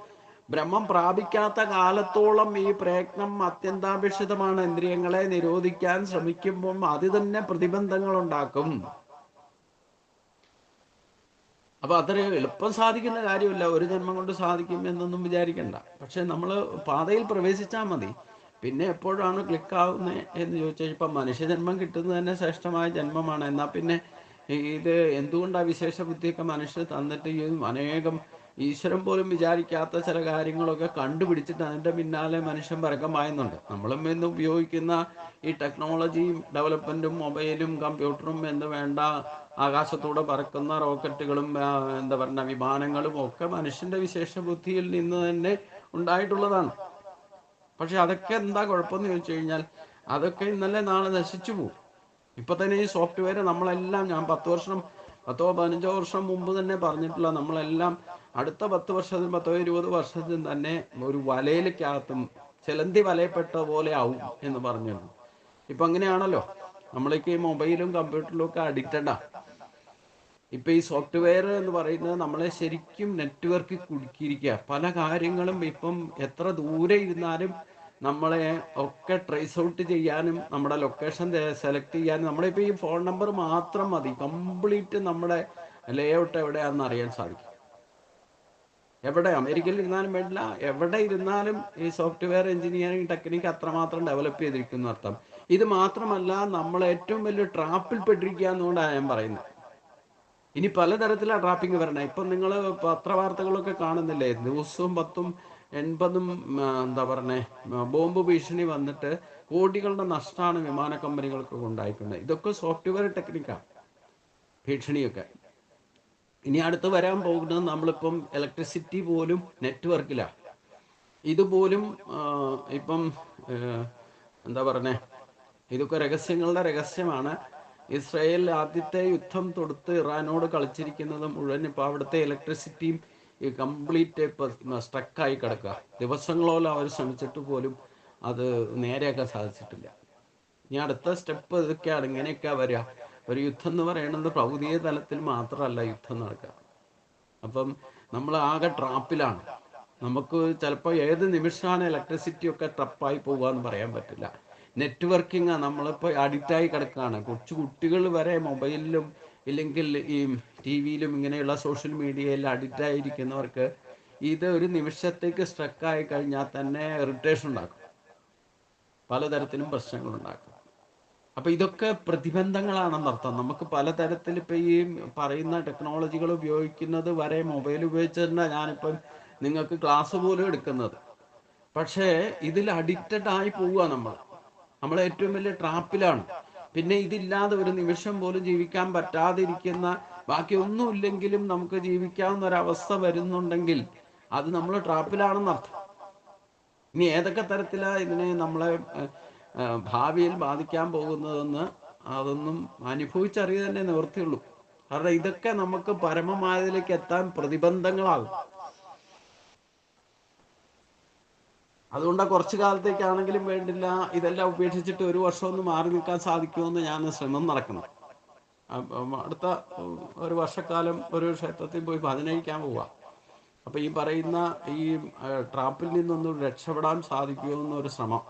ബ്രഹ്മം പ്രാപിക്കാത്ത കാലത്തോളം ഈ പ്രയത്നം അത്യന്താപേക്ഷിതമാണ്. ഇന്ദ്രിയങ്ങളെ നിരോധിക്കാൻ ശ്രമിക്കുമ്പോൾ അത് തന്നെ പ്രതിബന്ധങ്ങൾ ഉണ്ടാക്കും. അപ്പൊ അത്ര എളുപ്പം സാധിക്കുന്ന കാര്യമില്ല, ഒരു ജന്മം കൊണ്ട് സാധിക്കും എന്നൊന്നും വിചാരിക്കണ്ട. പക്ഷെ നമ്മൾ പാതയിൽ പ്രവേശിച്ചാൽ മതി. പിന്നെ എപ്പോഴാണ് ക്ലിക്കാവുന്നത് എന്ന് ചോദിച്ചാൽ, ഇപ്പം മനുഷ്യജന്മം കിട്ടുന്നത് തന്നെ ശ്രേഷ്ഠമായ ജന്മമാണ്. എന്നാൽ പിന്നെ ഇത് എന്തുകൊണ്ടാണ് വിശേഷ ബുദ്ധിയൊക്കെ മനുഷ്യർ തന്നിട്ട് ഈ അനേകം ഈശ്വരൻ പോലും വിചാരിക്കാത്ത ചില കാര്യങ്ങളൊക്കെ കണ്ടുപിടിച്ചിട്ട് അതിൻ്റെ പിന്നാലെ മനുഷ്യൻ പരക്കമായുന്നുണ്ട്. നമ്മളും ഇന്ന് ഉപയോഗിക്കുന്ന ഈ ടെക്നോളജിയും ഡെവലപ്മെൻറ്റും മൊബൈലും കമ്പ്യൂട്ടറും എന്ന് വേണ്ട ആകാശത്തൂടെ പറക്കുന്ന റോക്കറ്റുകളും എന്താ പറയുക വിമാനങ്ങളും ഒക്കെ മനുഷ്യൻ്റെ വിശേഷ ബുദ്ധിയിൽ നിന്ന് തന്നെ ഉണ്ടായിട്ടുള്ളതാണ്. പക്ഷെ അതൊക്കെ എന്താ കുഴപ്പമെന്ന് ചോദിച്ചു കഴിഞ്ഞാൽ അതൊക്കെ ഇന്നലെ നാളെ നശിച്ചു പോകും. ഇപ്പൊ തന്നെ ഈ സോഫ്റ്റ്വെയർ നമ്മളെല്ലാം, ഞാൻ 10-15 വർഷം മുമ്പ് തന്നെ പറഞ്ഞിട്ടുള്ള, നമ്മളെല്ലാം അടുത്ത 10 വർഷത്തിനും 10-20 വർഷത്തിനും തന്നെ ഒരു വലയിലേക്കകത്തും ചിലന്തി വലയപ്പെട്ട പോലെ ആവും എന്ന് പറഞ്ഞിരുന്നു. ഇപ്പൊ അങ്ങനെയാണല്ലോ, നമ്മളേക്ക് ഈ മൊബൈലും കമ്പ്യൂട്ടറിലും ഒക്കെ അഡിക്റ്റഡാ. ഇപ്പൊ ഈ സോഫ്റ്റ്വെയർ എന്ന് പറയുന്നത് നമ്മളെ ശരിക്കും നെറ്റ്വർക്കിൽ കുടുക്കിയിരിക്കുക. പല കാര്യങ്ങളും ഇപ്പം എത്ര ദൂരെ ഇരുന്നാലും നമ്മളെ ഒക്കെ ട്രേസ് ഔട്ട് ചെയ്യാനും നമ്മുടെ ലൊക്കേഷൻ സെലക്ട് ചെയ്യാനും നമ്മളിപ്പോൾ ഈ ഫോൺ നമ്പർ മാത്രം മതി കംപ്ലീറ്റ് നമ്മുടെ ലേ ഔട്ട് എവിടെയാണെന്ന് അറിയാൻ സാധിക്കും. എവിടെ അമേരിക്കയിൽ ഇരുന്നാലും വേണ്ടില്ല, എവിടെ ഇരുന്നാലും ഈ സോഫ്റ്റ്വെയർ എഞ്ചിനീയറിംഗ് ടെക്നിക്ക് അത്രമാത്രം ഡെവലപ്പ് ചെയ്തിരിക്കുന്നു അർത്ഥം. ഇത് മാത്രമല്ല, നമ്മൾ ഏറ്റവും വലിയ ട്രാപ്പിൽ പെട്ടിരിക്കുക എന്നുകൊണ്ടാണ് ഞാൻ പറയുന്നത്. ഇനി പലതരത്തിലാണ് ട്രാപ്പിംഗ് വരണേ. ഇപ്പം നിങ്ങൾ പത്രവാർത്തകളൊക്കെ കാണുന്നില്ലേ, ദിവസവും 10-80 എന്താ പറഞ്ഞേ ബോംബ് ഭീഷണി വന്നിട്ട് കോടികളുടെ നഷ്ടമാണ് വിമാന കമ്പനികൾക്കൊക്കെ ഉണ്ടായിക്കുന്നത്. ഇതൊക്കെ സോഫ്റ്റ്വെയർ ടെക്നിക്കാണ് ഭീഷണിയൊക്കെ. ഇനി അടുത്ത് വരാൻ പോകുന്നത്, നമ്മളിപ്പം ഇലക്ട്രിസിറ്റി പോലും നെറ്റ്വർക്കിലാണ്. ഇതുപോലും ഇപ്പം എന്താ പറഞ്ഞേ, ഇതൊക്കെ രഹസ്യങ്ങളുടെ രഹസ്യമാണ്. ഇസ്രായേൽ ആദ്യത്തെ യുദ്ധം തൊടുത്ത് ഇറാനോട് കളിച്ചിരിക്കുന്നത് മുഴുവൻ ഇപ്പം അവിടുത്തെ ഇലക്ട്രിസിറ്റിയും ഈ കംപ്ലീറ്റ് സ്ട്രക്കായി കിടക്കുക. ദിവസങ്ങളോളം അവർ ശ്രമിച്ചിട്ട് പോലും അത് നേരെയാക്കാൻ സാധിച്ചിട്ടില്ല. ഇനി അടുത്ത സ്റ്റെപ്പ് ഇതൊക്കെയാണ്, ഇങ്ങനെയൊക്കെ വരിക. ഒരു യുദ്ധം എന്ന് പറയുന്നത് ഭൗതിക തലത്തിൽ മാത്രമല്ല യുദ്ധം നടക്കുക. അപ്പം നമ്മൾ ആകെ ട്രാപ്പിലാണ്. നമുക്ക് ചിലപ്പോൾ ഏത് നിമിഷമാണ് ഇലക്ട്രിസിറ്റി ഒക്കെ ട്രപ്പായി പോകുക എന്ന് പറയാൻ പറ്റില്ല. നെറ്റ്വർക്കിംഗ് നമ്മളിപ്പോൾ അഡിക്റ്റായി കിടക്കുകയാണ്. കൊച്ചു കുട്ടികൾ വരെ മൊബൈലിലും ഇല്ലെങ്കിൽ ഈ ടി വിയിലും ഇങ്ങനെയുള്ള സോഷ്യൽ മീഡിയയിൽ അഡിക്റ്റായിരിക്കുന്നവർക്ക് ഇത് ഒരു നിമിഷത്തേക്ക് സ്ട്രക്കായി കഴിഞ്ഞാൽ തന്നെ ഇറിറ്റേഷൻ ഉണ്ടാക്കും, പലതരത്തിലും പ്രശ്നങ്ങളുണ്ടാക്കും. അപ്പം ഇതൊക്കെ പ്രതിബന്ധങ്ങളാണെന്നർത്ഥം. നമുക്ക് പലതരത്തിൽ ഇപ്പം ഈ പറയുന്ന ടെക്നോളജികൾ ഉപയോഗിക്കുന്നത് വരെ മൊബൈൽ ഉപയോഗിച്ച് തന്നെ ഞാനിപ്പം നിങ്ങൾക്ക് ക്ലാസ് പോലും എടുക്കുന്നത്. പക്ഷേ ഇതിൽ അഡിക്റ്റഡ് ആയി പോവുക നമ്മൾ ഏറ്റവും വലിയ ട്രാപ്പിലാണ്. പിന്നെ ഇതില്ലാതെ ഒരു നിമിഷം പോലും ജീവിക്കാൻ പറ്റാതിരിക്കുന്ന, ബാക്കിയൊന്നുമില്ലെങ്കിലും നമുക്ക് ജീവിക്കാവുന്ന ഒരവസ്ഥ വരുന്നുണ്ടെങ്കിൽ അത് നമ്മൾ ട്രാപ്പിലാണെന്നർത്ഥം. ഇനി ഏതൊക്കെ തരത്തിലാണ് ഇതിനെ നമ്മളെ ഭാവിയിൽ ബാധിക്കാൻ പോകുന്നതെന്ന് അതൊന്നും അനുഭവിച്ചറിയ തന്നെ നിവൃത്തിയുള്ളൂ. കാരണം ഇതൊക്കെ നമുക്ക് പരമമായതിലേക്ക് എത്താൻ പ്രതിബന്ധങ്ങളാകും. അതുകൊണ്ട് കുറച്ചു കാലത്തേക്കാണെങ്കിലും വേണ്ടില്ല ഇതെല്ലാം ഉപേക്ഷിച്ചിട്ട് ഒരു വർഷം ഒന്ന് മാറി നിൽക്കാൻ സാധിക്കുമെന്ന് ഞാൻ ശ്രമം നടക്കണം. അടുത്ത ഒരു വർഷക്കാലം ഒരു ക്ഷേത്രത്തിൽ പോയി ഭജനയിക്കാൻ പോവുക. അപ്പം ഈ പറയുന്ന ഈ ട്രാപ്പിൽ നിന്നൊന്നും രക്ഷപ്പെടാൻ സാധിക്കുമോ എന്നൊരു ശ്രമം.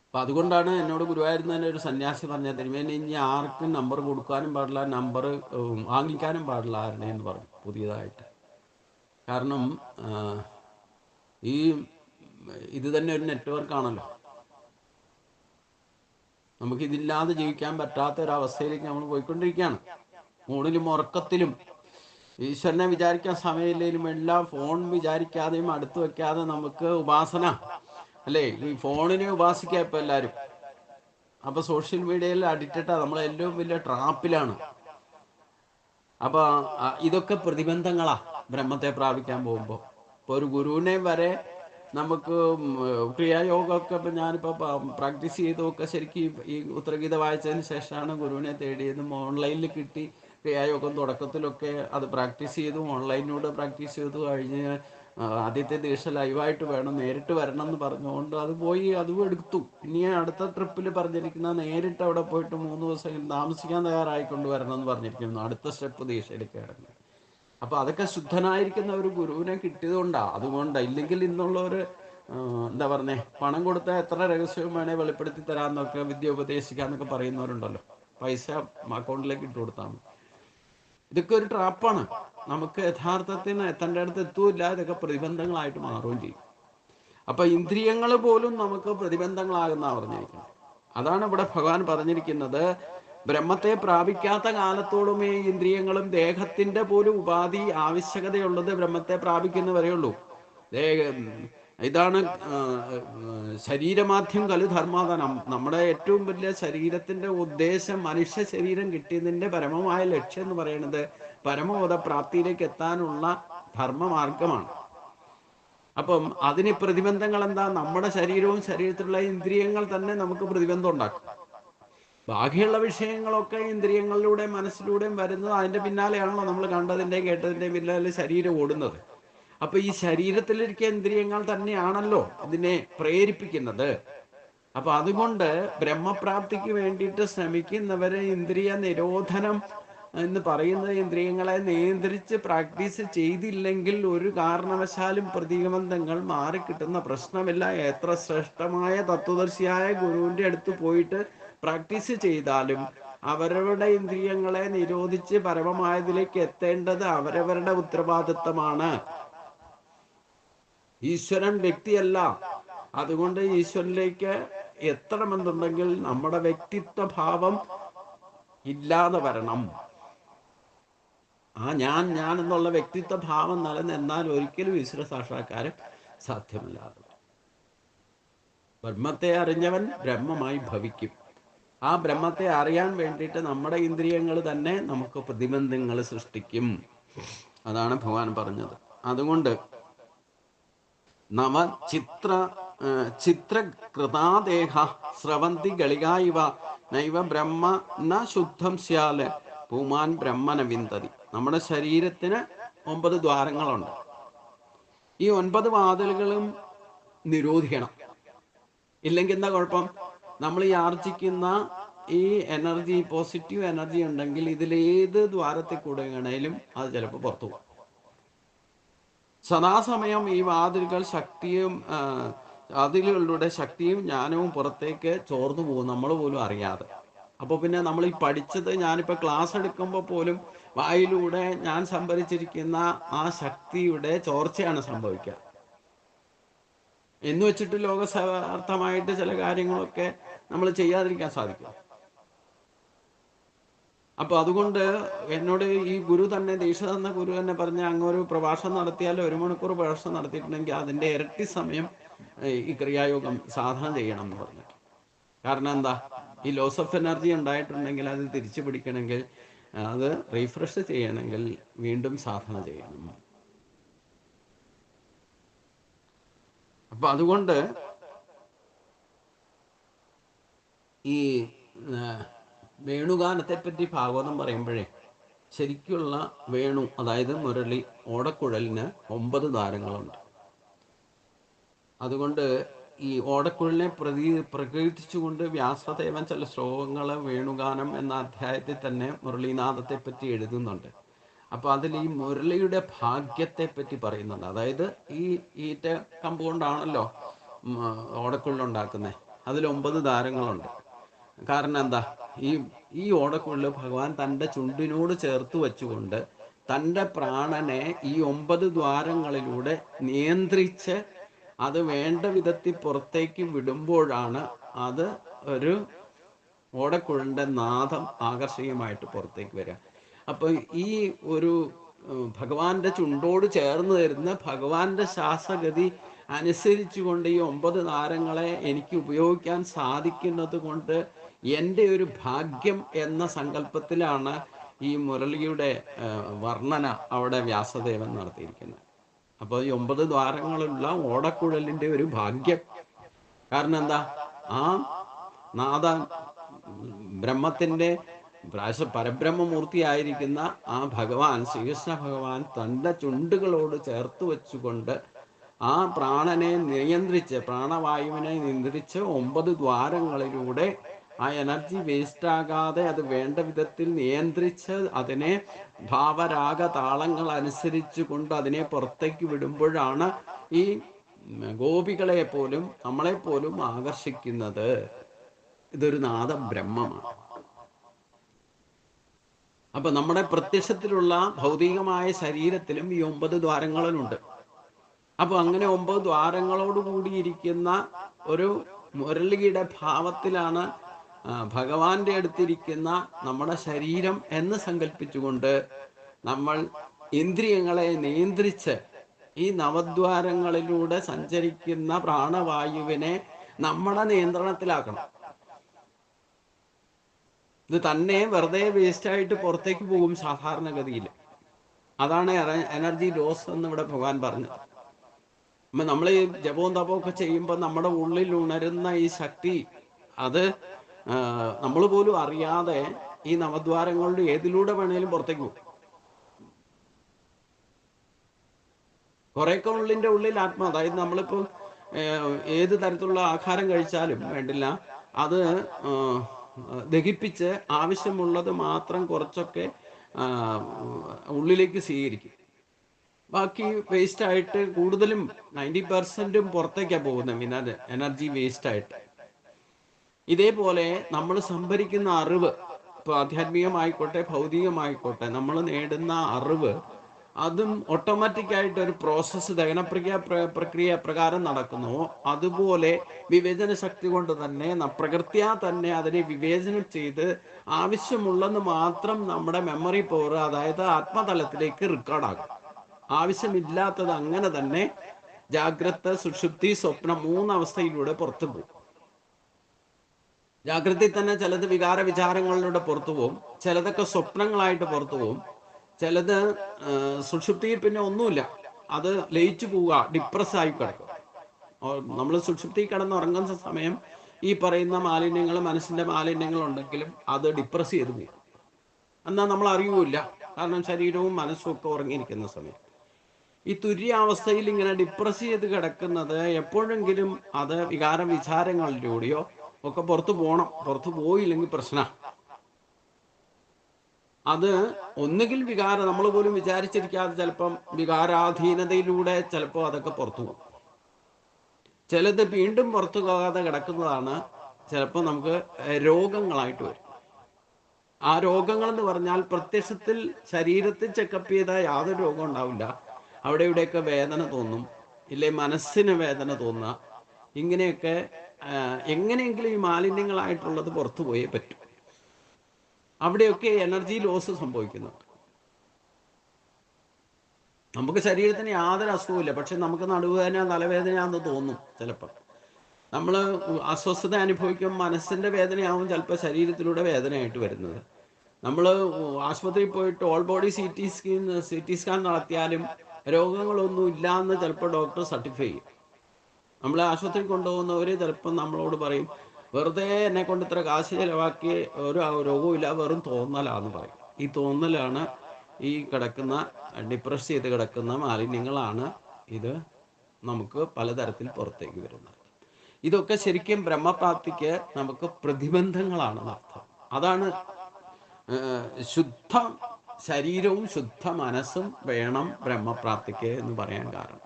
അപ്പം അതുകൊണ്ടാണ് എന്നോട് ഗുരുവായൂരിൽ തന്നെ ഒരു സന്യാസി പറഞ്ഞത്, തിരുമേനി ഇനി ആർക്കും നമ്പർ കൊടുക്കാനും പാടില്ല, നമ്പർ വാങ്ങിക്കാനും പാടില്ല ആരുടെ എന്ന് പറഞ്ഞു പുതിയതായിട്ട്. കാരണം ഇത് തന്നെ ഒരു നെറ്റ്വർക്കാണല്ലോ. നമുക്കിതില്ലാതെ ജീവിക്കാൻ പറ്റാത്ത ഒരവസ്ഥയിലേക്ക് നമ്മൾ പോയിക്കൊണ്ടിരിക്കുകയാണ്. ഊണിലും ഉറക്കത്തിലും ഈശ്വരനെ വിചാരിക്കാൻ സമയമില്ലെങ്കിലും എല്ലാം ഫോൺ വിചാരിക്കാതെയും അടുത്ത് വെക്കാതെ നമുക്ക് ഉപാസന അല്ലേ, ഈ ഫോണിനെ ഉപാസിക്കുക ഇപ്പം എല്ലാവരും. അപ്പൊ സോഷ്യൽ മീഡിയയിൽ അഡിക്റ്റഡാണ്, നമ്മളെല്ലാം വലിയ ട്രാപ്പിലാണ്. അപ്പൊ ഇതൊക്കെ പ്രതിബന്ധങ്ങളാ ബ്രഹ്മത്തെ പ്രാപിക്കാൻ പോകുമ്പോൾ. ഇപ്പോൾ ഒരു ഗുരുവിനെ വരെ നമുക്ക് ക്രിയായോഗമൊക്കെ ഇപ്പം ഞാനിപ്പോൾ പ്രാക്ടീസ് ചെയ്തതൊക്കെ ശരിക്കും ഈ ഉത്തരഗീത വായിച്ചതിന് ശേഷമാണ് ഗുരുവിനെ തേടിയതും ഓൺലൈനിൽ കിട്ടി. ക്രിയായോഗം തുടക്കത്തിലൊക്കെ അത് പ്രാക്ടീസ് ചെയ്തു, ഓൺലൈനിലൂടെ പ്രാക്ടീസ് ചെയ്തു. കഴിഞ്ഞ് ആദ്യത്തെ ദീക്ഷ ലൈവായിട്ട് വേണം, നേരിട്ട് വരണം എന്ന് പറഞ്ഞുകൊണ്ട് അത് പോയി, അതും എടുത്തു. ഇനി അടുത്ത ട്രിപ്പിൽ പറഞ്ഞിരിക്കുന്ന നേരിട്ട് അവിടെ പോയിട്ട് 3 ദിവസം താമസിക്കാൻ തയ്യാറായിക്കൊണ്ട് വരണം എന്ന് പറഞ്ഞിരിക്കുന്നു അടുത്ത സ്റ്റെപ്പ് ദീക്ഷയിലേക്ക് ഇറങ്ങി. അപ്പം അതൊക്കെ ശുദ്ധനായിരിക്കുന്ന ഒരു ഗുരുവിനെ കിട്ടിയതുകൊണ്ടാണ്. അതുകൊണ്ട് ഇല്ലെങ്കിൽ ഇന്നുള്ളവർ എന്താ പറഞ്ഞേ, പണം കൊടുത്താൽ എത്ര രഹസ്യവും വേണേൽ വെളിപ്പെടുത്തി തരാമെന്നൊക്കെ വിദ്യ ഉപദേശിക്കാന്നൊക്കെ പറയുന്നവരുണ്ടല്ലോ. പൈസ അക്കൗണ്ടിലേക്ക് ഇട്ട് കൊടുത്താൽ മതി. ഇതൊക്കെ ഒരു ട്രാപ്പാണ്. നമുക്ക് യഥാർത്ഥത്തിന് എത്തേണ്ട അടുത്ത് എത്തൂല്ല. ഇതൊക്കെ പ്രതിബന്ധങ്ങളായിട്ട് മാറുകയും ചെയ്യും. അപ്പൊ ഇന്ദ്രിയങ്ങൾ പോലും നമുക്ക് പ്രതിബന്ധങ്ങളാകുന്ന പറഞ്ഞിരിക്കുന്നത്. അതാണ് ഇവിടെ ഭഗവാൻ പറഞ്ഞിരിക്കുന്നത്. ബ്രഹ്മത്തെ പ്രാപിക്കാത്ത കാലത്തോളം ഈ ഇന്ദ്രിയങ്ങളും ദേഹത്തിന്റെ പോലും ഉപാധി ആവശ്യകതയുള്ളത് ബ്രഹ്മത്തെ പ്രാപിക്കുന്നവരെയുള്ളൂ. ഇതാണ് ശരീരമാധ്യം കലു ധർമാദനം. നമ്മുടെ ഏറ്റവും വലിയ ശരീരത്തിന്റെ ഉദ്ദേശം, മനുഷ്യ ശരീരം കിട്ടിയതിന്റെ പരമമായ ലക്ഷ്യം എന്ന് പറയുന്നത് പരമോദ പ്രാപ്തിയിലേക്ക് എത്താനുള്ള ധർമ്മമാർഗമാണ്. അപ്പം അതിന് പ്രതിബന്ധങ്ങൾ എന്താ? നമ്മുടെ ശരീരവും ശരീരത്തിലുള്ള ഇന്ദ്രിയങ്ങൾ തന്നെ നമുക്ക് പ്രതിബന്ധം ഉണ്ടാക്കും. ബാക്കിയുള്ള വിഷയങ്ങളൊക്കെ ഇന്ദ്രിയങ്ങളിലൂടെ മനസ്സിലൂടെയും വരുന്നത് അതിന്റെ പിന്നാലെയാണല്ലോ നമ്മൾ കണ്ടതിൻ്റെയും കേട്ടതിൻ്റെയും പിന്നാലെ ശരീരം ഓടുന്നത്. അപ്പൊ ഈ ശരീരത്തിലിരിക്കുന്ന ഇന്ദ്രിയങ്ങൾ തന്നെയാണല്ലോ ഇതിനെ പ്രേരിപ്പിക്കുന്നത്. അപ്പൊ അതുകൊണ്ട് ബ്രഹ്മപ്രാപ്തിക്ക് വേണ്ടിയിട്ട് ശ്രമിക്കുന്നവരെ ഇന്ദ്രിയ നിരോധനം എന്ന് പറയുന്നത് ഇന്ദ്രിയങ്ങളെ നിയന്ത്രിച്ച് പ്രാക്ടീസ് ചെയ്തില്ലെങ്കിൽ ഒരു കാരണവശാലും പ്രതിബന്ധങ്ങൾ മാറിക്കിട്ടുന്ന പ്രശ്നമില്ല. എത്ര ശ്രേഷ്ഠമായ തത്വദർശിയായ ഗുരുവിന്റെ അടുത്ത് പോയിട്ട് പ്രാക്ടീസ് ചെയ്താലും അവരവരുടെ ഇന്ദ്രിയങ്ങളെ നിരോധിച്ച് പരമമായതിലേക്ക് എത്തേണ്ടത് അവരവരുടെ ഉത്തരവാദിത്തമാണ്. ഈശ്വരൻ വ്യക്തിയല്ല. അതുകൊണ്ട് ഈശ്വരനിലേക്ക് എത്തണമെന്നുണ്ടെങ്കിൽ നമ്മുടെ വ്യക്തിത്വ ഭാവം ഇല്ലാതെ വരണം. ആ ഞാൻ എന്നുള്ള വ്യക്തിത്വ ഭാവം നിലനിന്നാൽ ഒരിക്കലും ഈശ്വര സാക്ഷാത്കാരം സാധ്യമല്ലാതെ. ബ്രഹ്മത്തെ അറിഞ്ഞവൻ ബ്രഹ്മമായി ഭവിക്കും. ആ ബ്രഹ്മത്തെ അറിയാൻ വേണ്ടിയിട്ട് നമ്മുടെ ഇന്ദ്രിയങ്ങൾ തന്നെ നമുക്ക് പ്രതിബന്ധങ്ങൾ സൃഷ്ടിക്കും. അതാണ് ഭഗവാൻ പറഞ്ഞത്. അതുകൊണ്ട് നവ ചിത്രകൃതാദേഹ സ്രവന്തി ഗളികായിവ നൈവ ബ്രഹ്മ ന ശുദ്ധം സ്യാല് പൂമാൻ ബ്രഹ്മന വിന്തതി. നമ്മുടെ ശരീരത്തിന് 9 ദ്വാരങ്ങളുണ്ട്. ഈ 9 വാതിലുകളും നിരോധിക്കണം. ഇല്ലെങ്കിൽ എന്താ കുഴപ്പം? നമ്മൾ ഈ ആർജിക്കുന്ന ഈ എനർജി, പോസിറ്റീവ് എനർജി ഉണ്ടെങ്കിൽ ഇതിലേത് ദ്വാരത്തിൽ കൂടെ വേണേലും അത് ചിലപ്പോൾ പുറത്തു പോകും. സദാസമയം ഈ വാതിലുകൾ ശക്തിയും വാതിലുകളുടെ ശക്തിയും ജ്ഞാനവും പുറത്തേക്ക് ചോർന്നു പോകും, നമ്മൾ പോലും അറിയാതെ. അപ്പോൾ പിന്നെ നമ്മൾ ഈ പഠിച്ചത്, ഞാനിപ്പോൾ ക്ലാസ് എടുക്കുമ്പോൾ പോലും വായിലൂടെ ഞാൻ സംഭരിച്ചിരിക്കുന്ന ആ ശക്തിയുടെ ചോർച്ചയാണ് സംഭവിക്കുക. എന്ന് വെച്ചിട്ട് ലോകസാർത്ഥമായിട്ട് ചില കാര്യങ്ങളൊക്കെ നമ്മൾ ചെയ്യാതിരിക്കാൻ സാധിക്കും. അപ്പൊ അതുകൊണ്ട് എന്നോട് ഈ ഗുരു തന്നെ, ദീക്ഷ തന്ന ഗുരു തന്നെ പറഞ്ഞ, അങ്ങൊരു പ്രഭാഷണം നടത്തിയാൽ 1 മണിക്കൂർ പ്രഭാഷണം നടത്തിയിട്ടുണ്ടെങ്കിൽ അതിന്റെ ഇരട്ടി സമയം ഈ ക്രിയായോഗം സാധന ചെയ്യണം എന്ന് പറഞ്ഞു. കാരണം എന്താ, ഈ ലോസ് ഓഫ് എനർജി ഉണ്ടായിട്ടുണ്ടെങ്കിൽ അത് തിരിച്ചു പിടിക്കണമെങ്കിൽ, അത് റീഫ്രഷ് ചെയ്യണമെങ്കിൽ വീണ്ടും സാധന ചെയ്യണം. അപ്പൊ അതുകൊണ്ട് ഈ വേണുഗാനത്തെ പറ്റി ഭാഗവതം പറയുമ്പോഴേ, ശരിക്കുള്ള വേണു, അതായത് മുരളി, ഓടക്കുഴലിന് 9 ദ്വാരങ്ങളുണ്ട്. അതുകൊണ്ട് ഈ ഓടക്കുഴലിനെ പ്രകീർത്തിച്ചുകൊണ്ട് വ്യാസദേവൻ ചില ശ്ലോകങ്ങൾ വേണുഗാനം എന്ന അധ്യായത്തിൽ തന്നെ മുരളീനാഥത്തെ പറ്റി എഴുതുന്നുണ്ട്. അപ്പൊ അതിൽ ഈ മുരളിയുടെ ഭാഗ്യത്തെ പറ്റി പറയുന്നുണ്ട്. അതായത് ഈ ഈറ്റ കമ്പ് കൊണ്ടാണല്ലോ ഓടക്കുഴലുണ്ടാക്കുന്നത്. അതിൽ 9 ദ്വാരങ്ങളുണ്ട്. കാരണം എന്താ, ഈ ഓടക്കുഴല് ഭഗവാൻ തൻ്റെ ചുണ്ടിനോട് ചേർത്ത് വെച്ചുകൊണ്ട് തൻ്റെ പ്രാണനെ ഈ 9 ദ്വാരങ്ങളിലൂടെ നിയന്ത്രിച്ച് അത് വേണ്ട വിധത്തിൽ പുറത്തേക്ക് വിടുമ്പോഴാണ് അത് ഒരു ഓടക്കുഴലിൻ്റെ നാദം ആകർഷകമായിട്ട് പുറത്തേക്ക് വരിക. അപ്പൊ ഈ ഒരു ഭഗവാന്റെ ചുണ്ടോട് ചേർന്ന് തരുന്ന ഭഗവാന്റെ ശ്വാസഗതി അനുസരിച്ചുകൊണ്ട് ഈ 9 ദ്വാരങ്ങളെ എനിക്ക് ഉപയോഗിക്കാൻ സാധിക്കുന്നത് കൊണ്ട് എൻ്റെ ഒരു ഭാഗ്യം എന്ന സങ്കല്പത്തിലാണ് ഈ മുരളിയുടെ വർണ്ണന അവിടെ വ്യാസദേവൻ നടത്തിയിരിക്കുന്നത്. അപ്പോൾ ഈ 9 ദ്വാരങ്ങളുള്ള ഓടക്കുഴലിൻ്റെ ഒരു ഭാഗ്യം. കാരണം എന്താ, ആ നാദ ബ്രഹ്മത്തിൻ്റെ പരബ്രഹ്മമൂർത്തിയായിരിക്കുന്ന ആ ഭഗവാൻ, ശ്രീകൃഷ്ണ ഭഗവാൻ തൻ്റെ ചുണ്ടുകളോട് ചേർത്ത് വെച്ചുകൊണ്ട് ആ പ്രാണനെ നിയന്ത്രിച്ച്, പ്രാണവായുവിനെ നിയന്ത്രിച്ച് 9 ദ്വാരങ്ങളിലൂടെ ആ എനർജി വേസ്റ്റ് ആകാതെ അത് വേണ്ട വിധത്തിൽ നിയന്ത്രിച്ച് അതിനെ ഭാവരാഗ താളങ്ങൾ അനുസരിച്ച് കൊണ്ട് അതിനെ പുറത്തേക്ക് വിടുമ്പോഴാണ് ഈ ഗോപികളെ പോലും നമ്മളെപ്പോലും ആകർഷിക്കുന്നത്. ഇതൊരു നാദബ്രഹ്മമാണ്. അപ്പൊ നമ്മുടെ പ്രത്യക്ഷത്തിലുള്ള ഭൗതികമായ ശരീരത്തിലും ഈ 9 ദ്വാരങ്ങളുണ്ട്. അപ്പൊ അങ്ങനെ 9 ദ്വാരങ്ങളോട് കൂടിയിരിക്കുന്ന ഒരു മുരളിയുടെ ഭാവത്തിലാണ് ഭഗവാന്റെ അടുത്തിരിക്കുന്ന നമ്മുടെ ശരീരം എന്ന് സങ്കല്പിച്ചുകൊണ്ട് നമ്മൾ ഇന്ദ്രിയങ്ങളെ നിയന്ത്രിച്ച് ഈ നവദ്വാരങ്ങളിലൂടെ സഞ്ചരിക്കുന്ന പ്രാണവായുവിനെ നമ്മുടെ നിയന്ത്രണത്തിലാക്കണം. ഇത് തന്നെ വെറുതെ വേസ്റ്റായിട്ട് പുറത്തേക്ക് പോകും സാധാരണഗതിയിൽ. അതാണ് എനർജി ലോസ് എന്ന് ഇവിടെ ഭഗവാൻ പറഞ്ഞത്. അപ്പം നമ്മൾ ഈ ജപവും തപവും ഒക്കെ ചെയ്യുമ്പോൾ നമ്മുടെ ഉള്ളിൽ ഉണരുന്ന ഈ ശക്തി, അത് നമ്മൾ പോലും അറിയാതെ ഈ നവദ്വാരങ്ങളുടെ ഏതിലൂടെ വേണേലും പുറത്തേക്ക് പോകും. കുറേയൊക്കെ ഉള്ളിൽ ആത്മ, അതായത് നമ്മളിപ്പോൾ ഏത് തരത്തിലുള്ള ആഹാരം കഴിച്ചാലും വേണ്ടില്ല, അത് ദഹിപ്പിച്ച് ആവശ്യമുള്ളത് മാത്രം കുറച്ചൊക്കെ ഉള്ളിലേക്ക് സ്വീകരിക്കും. ബാക്കി വേസ്റ്റായിട്ട് കൂടുതലും 90% പുറത്തേക്കാണ് പോകുന്നത്, എനർജി വേസ്റ്റായിട്ട്. ഇതേപോലെ നമ്മൾ സംഭരിക്കുന്ന അറിവ്, ഇപ്പോൾ ആധ്യാത്മികമായിക്കോട്ടെ ഭൗതികമായിക്കോട്ടെ, നമ്മൾ നേടുന്ന അറിവ്, അതും ഓട്ടോമാറ്റിക്കായിട്ട് ഒരു പ്രോസസ്സ്, പ്രക്രിയ പ്രകാരം നടക്കുന്നു. അതുപോലെ വിവേചന ശക്തി കൊണ്ട് തന്നെ പ്രകൃത്യാ തന്നെ അതിനെ വിവേചനം ചെയ്ത് ആവശ്യമുള്ളെന്ന് മാത്രം നമ്മുടെ മെമ്മറി പവർ, അതായത് ആത്മതലത്തിലേക്ക് റെക്കോർഡാകും. ആവശ്യമില്ലാത്തത് അങ്ങനെ തന്നെ ജാഗ്രത, സുഷുപ്തി, സ്വപ്നം 3 അവസ്ഥയിലൂടെ പുറത്തു പോകും. ജാഗ്രതയിൽ തന്നെ ചിലത് വികാര വിചാരങ്ങളിലൂടെ പുറത്തു പോകും, ചിലതൊക്കെ സ്വപ്നങ്ങളായിട്ട് പുറത്തു പോകും, ചിലത് സുഷുപ്തിയിൽ പിന്നെ ഒന്നുമില്ല, അത് ലയിച്ചു പോവുക, ഡിപ്രസ് ആയി കിടക്കും. നമ്മൾ സുഷുപ്തി കിടന്നുറങ്ങുന്ന സമയം ഈ പറയുന്ന മാലിന്യങ്ങൾ, മനസ്സിന്റെ മാലിന്യങ്ങൾ ഉണ്ടെങ്കിലും അത് ഡിപ്രസ് ചെയ്ത് പോകും. എന്നാൽ നമ്മൾ അറിയുമില്ല, കാരണം ശരീരവും മനസ്സും ഒക്കെ ഉറങ്ങിയിരിക്കുന്ന സമയം. ഈ തുര്യാവസ്ഥയിൽ ഇങ്ങനെ ഡിപ്രസ് ചെയ്ത് കിടക്കുന്നത് എപ്പോഴെങ്കിലും അത് വികാര വിചാരങ്ങളിലൂടെയോ ഒക്കെ പുറത്തു പോകണം. പുറത്തു പോയില്ലെങ്കിൽ പ്രശ്നം. അത് ഒന്നുകിൽ വികാരം, നമ്മൾ പോലും വിചാരിച്ചിരിക്കാതെ ചിലപ്പം വികാരാധീനതയിലൂടെ ചിലപ്പോൾ അതൊക്കെ പുറത്തു പോകും. ചിലത് വീണ്ടും പുറത്തു പോകാതെ കിടക്കുന്നതാണ് ചിലപ്പോൾ നമുക്ക് രോഗങ്ങളായിട്ട് വരും. ആ രോഗങ്ങൾ എന്ന് പറഞ്ഞാൽ പ്രത്യക്ഷത്തിൽ ശരീരത്തിൽ ചെക്കപ്പ് ചെയ്താൽ യാതൊരു രോഗം ഉണ്ടാവില്ല. അവിടെ ഇവിടെയൊക്കെ വേദന തോന്നും, ഇല്ലേ മനസ്സിന് വേദന തോന്നുക, ഇങ്ങനെയൊക്കെ എങ്ങനെയെങ്കിലും ഈ മാലിന്യങ്ങളായിട്ടുള്ളത് പുറത്തു പോയേ പറ്റും. അവിടെയൊക്കെ എനർജി ലോസ് സംഭവിക്കുന്നു. നമുക്ക് ശരീരത്തിന് യാതൊരു അസുഖമില്ല, പക്ഷെ നമുക്ക് നടുവേദന തലവേദനയാണെന്ന് തോന്നും. ചിലപ്പോൾ നമ്മൾ അസ്വസ്ഥത അനുഭവിക്കുമ്പോൾ മനസ്സിന്റെ വേദനയാവും ചിലപ്പോൾ ശരീരത്തിലൂടെ വേദനയായിട്ട് വരുന്നത്. നമ്മൾ ആശുപത്രിയിൽ പോയിട്ട് all body C T scan നടത്തിയാലും രോഗങ്ങളൊന്നും ഇല്ല എന്ന് ചിലപ്പോൾ ഡോക്ടർ സർട്ടിഫൈ ചെയ്യും. നമ്മളെ ആശുപത്രിയിൽ കൊണ്ടുപോകുന്നവർ ചിലപ്പം നമ്മളോട് പറയും, വെറുതെ എന്നെ കൊണ്ട് ഇത്ര കാശ് ചിലവാക്കി ഒരു രോഗവും ഇല്ല, വെറും തോന്നലാന്ന് പറയും. ഈ തോന്നലാണ് ഈ കിടക്കുന്ന ഡിപ്രസ് ചെയ്ത് കിടക്കുന്ന മാലിന്യങ്ങളാണ് ഇത് നമുക്ക് പലതരത്തിൽ പുറത്തേക്ക് വരുന്നത്. ഇതൊക്കെ ശരിക്കും ബ്രഹ്മപ്രാപ്തിക്ക് നമുക്ക് പ്രതിബന്ധങ്ങളാണെന്ന് അർത്ഥം. അതാണ് ശുദ്ധ ശരീരവും ശുദ്ധ മനസ്സും വേണം ബ്രഹ്മപ്രാപ്തിക്ക് എന്ന് പറയാൻ കാരണം.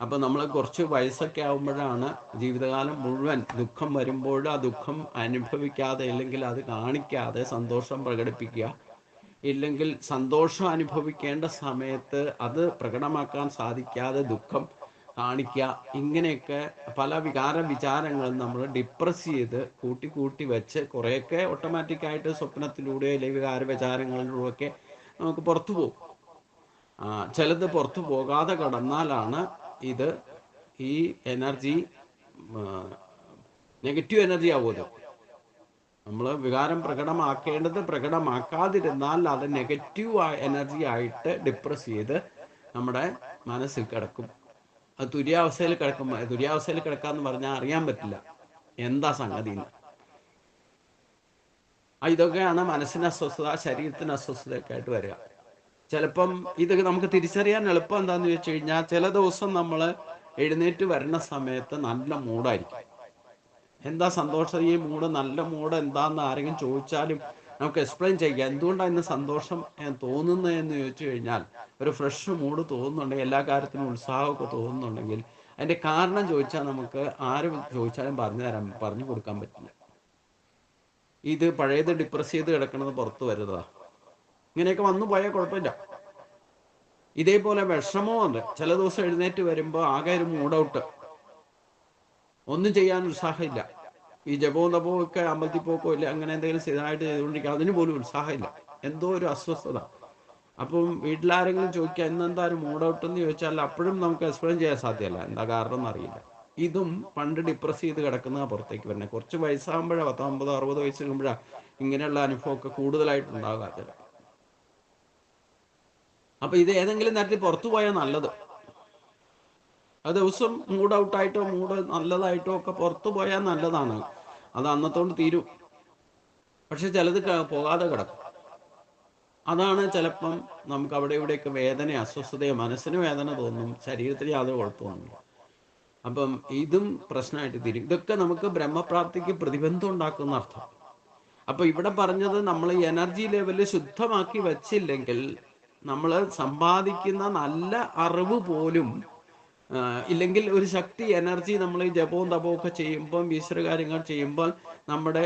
അപ്പം നമ്മൾ കുറച്ച് വയസ്സൊക്കെ ആകുമ്പോഴാണ് ജീവിതകാലം മുഴുവൻ ദുഃഖം വരുമ്പോൾ ആ ദുഃഖം അനുഭവിക്കാതെ, ഇല്ലെങ്കിൽ അത് കാണിക്കാതെ സന്തോഷം പ്രകടിപ്പിക്കുക, ഇല്ലെങ്കിൽ സന്തോഷം അനുഭവിക്കേണ്ട സമയത്ത് അത് പ്രകടമാക്കാൻ സാധിക്കാതെ ദുഃഖം കാണിക്കുക, ഇങ്ങനെയൊക്കെ പല വിചാരങ്ങളും നമ്മൾ ഡിപ്രസ് ചെയ്ത് കൂട്ടി കൂട്ടി വെച്ച് കുറേയൊക്കെ ഓട്ടോമാറ്റിക്കായിട്ട് സ്വപ്നത്തിലൂടെയോ അല്ലെങ്കിൽ വിചാരങ്ങളിലൂടെയൊക്കെ നമുക്ക് പുറത്തു പോകും. ചിലത് പുറത്തു പോകാതെ കടന്നാലാണ് ഇത് ഈ എനർജി നെഗറ്റീവ് എനർജി ആവുമല്ലോ. നമ്മൾ വികാരം പ്രകടമാക്കേണ്ടത് പ്രകടമാക്കാതിരുന്നാൽ അത് നെഗറ്റീവ് എനർജി ആയിട്ട് ഡിപ്രസ് ചെയ്ത് നമ്മുടെ മനസ്സിൽ കിടക്കും. അത് തുര്യാവസ്ഥയിൽ കിടക്കുമ്പോൾ, തുര്യാവസ്ഥയിൽ കിടക്കാന്ന് പറഞ്ഞാൽ അറിയാൻ പറ്റില്ല എന്താ സംഗതി. ഇതൊക്കെയാണ് മനസ്സിന് അസ്വസ്ഥത, ശരീരത്തിന് അസ്വസ്ഥതയൊക്കെ ആയിട്ട് വരിക. ചിലപ്പം ഇത് നമുക്ക് തിരിച്ചറിയാൻ എളുപ്പം എന്താന്ന് ചോദിച്ചു കഴിഞ്ഞാൽ, ചില ദിവസം നമ്മൾ എഴുന്നേറ്റ് വരുന്ന സമയത്ത് നല്ല മൂഡായിരിക്കും. എന്താ സന്തോഷം, ഈ മൂഡ്, നല്ല മൂഡ് എന്താന്ന് ആരെങ്കിലും ചോദിച്ചാലും നമുക്ക് എക്സ്പ്ലെയിൻ ചെയ്യാം എന്തുകൊണ്ടാണ് ഇന്ന് സന്തോഷം തോന്നുന്നത് എന്ന് ചോദിച്ചു കഴിഞ്ഞാൽ, ഒരു ഫ്രഷ് മൂഡ് തോന്നുന്നുണ്ടെങ്കിൽ, എല്ലാ കാര്യത്തിനും ഉത്സാഹമൊക്കെ തോന്നുന്നുണ്ടെങ്കിൽ അതിൻ്റെ കാരണം ചോദിച്ചാൽ നമുക്ക് ആരും ചോദിച്ചാലും പറഞ്ഞു കൊടുക്കാൻ പറ്റില്ല. ഇത് പഴയത് ഡിപ്രസ് ചെയ്ത് കിടക്കുന്നത് പുറത്ത് വരുന്നതാ. ഇങ്ങനെയൊക്കെ വന്നു പോയാൽ കുഴപ്പമില്ല. ഇതേപോലെ വിഷമമുണ്ട്. ചില ദിവസം എഴുന്നേറ്റ് വരുമ്പോൾ ആകെ ഒരു മൂഡ് ഔട്ട്, ഒന്നും ചെയ്യാൻ ഉത്സാഹമില്ല. ഈ ജപവും തപവും ഒക്കെ അമ്പലത്തിൽ പോക്കോ ഇല്ല അങ്ങനെ എന്തെങ്കിലും സ്ഥിരമായിട്ട് ചെയ്തുകൊണ്ടിരിക്കുക, അതിന് പോലും ഉത്സാഹമില്ല, എന്തോ ഒരു അസ്വസ്ഥത. അപ്പം വീട്ടിലാരെങ്കിലും ചോദിക്കുക ഇന്നെന്താ ഒരു മൂഡ് ഔട്ട് എന്ന് ചോദിച്ചാൽ അപ്പോഴും നമുക്ക് എക്സ്പ്ലെയിൻ ചെയ്യാൻ സാധ്യമല്ല, എന്താ കാരണം എന്നറിയില്ല. ഇതും പണ്ട് ഡിപ്രസ് ചെയ്ത് കിടക്കുന്ന പുറത്തേക്ക് വരുന്നത്. കുറച്ച് വയസ്സാകുമ്പോഴാണ്, 50, 60 വയസ്സ് കഴിയുമ്പോഴാണ് ഇങ്ങനെയുള്ള അനുഭവമൊക്കെ കൂടുതലായിട്ടുണ്ടാകാത്ത. അപ്പൊ ഇത് ഏതെങ്കിലും തരത്തിൽ പുറത്തു പോയാൽ നല്ലത്. ആ ദിവസം മൂഡ് ഔട്ടായിട്ടോ മൂഡ് നല്ലതായിട്ടോ ഒക്കെ പുറത്തു പോയാൽ നല്ലതാണ്. അത് അന്നത്തോണ്ട് തീരും. പക്ഷെ ചിലത് പോകാതെ കിടക്കും. അതാണ് ചിലപ്പം നമുക്ക് അവിടെ ഇവിടെയൊക്കെ വേദന, അസ്വസ്ഥതയോ, മനസ്സിന് വേദന തോന്നും, ശരീരത്തിന് യാതൊരു കുഴപ്പമൊന്നുമില്ല. അപ്പം ഇതും പ്രശ്നമായിട്ട് തീരും. ഇതൊക്കെ നമുക്ക് ബ്രഹ്മപ്രാപ്തിക്ക് പ്രതിബന്ധം ഉണ്ടാക്കുന്ന അർത്ഥം. അപ്പൊ ഇവിടെ പറഞ്ഞത്, നമ്മൾ എനർജി ലെവല് ശുദ്ധമാക്കി വെച്ചില്ലെങ്കിൽ നമ്മൾ സമ്പാദിക്കുന്ന നല്ല അറിവ് പോലും ഇല്ലെങ്കിൽ, ഒരു ശക്തി എനർജി നമ്മൾ ഈ ജപവും തപവും ഒക്കെ ചെയ്യുമ്പം, ഈശ്വര കാര്യങ്ങൾ ചെയ്യുമ്പോൾ നമ്മുടെ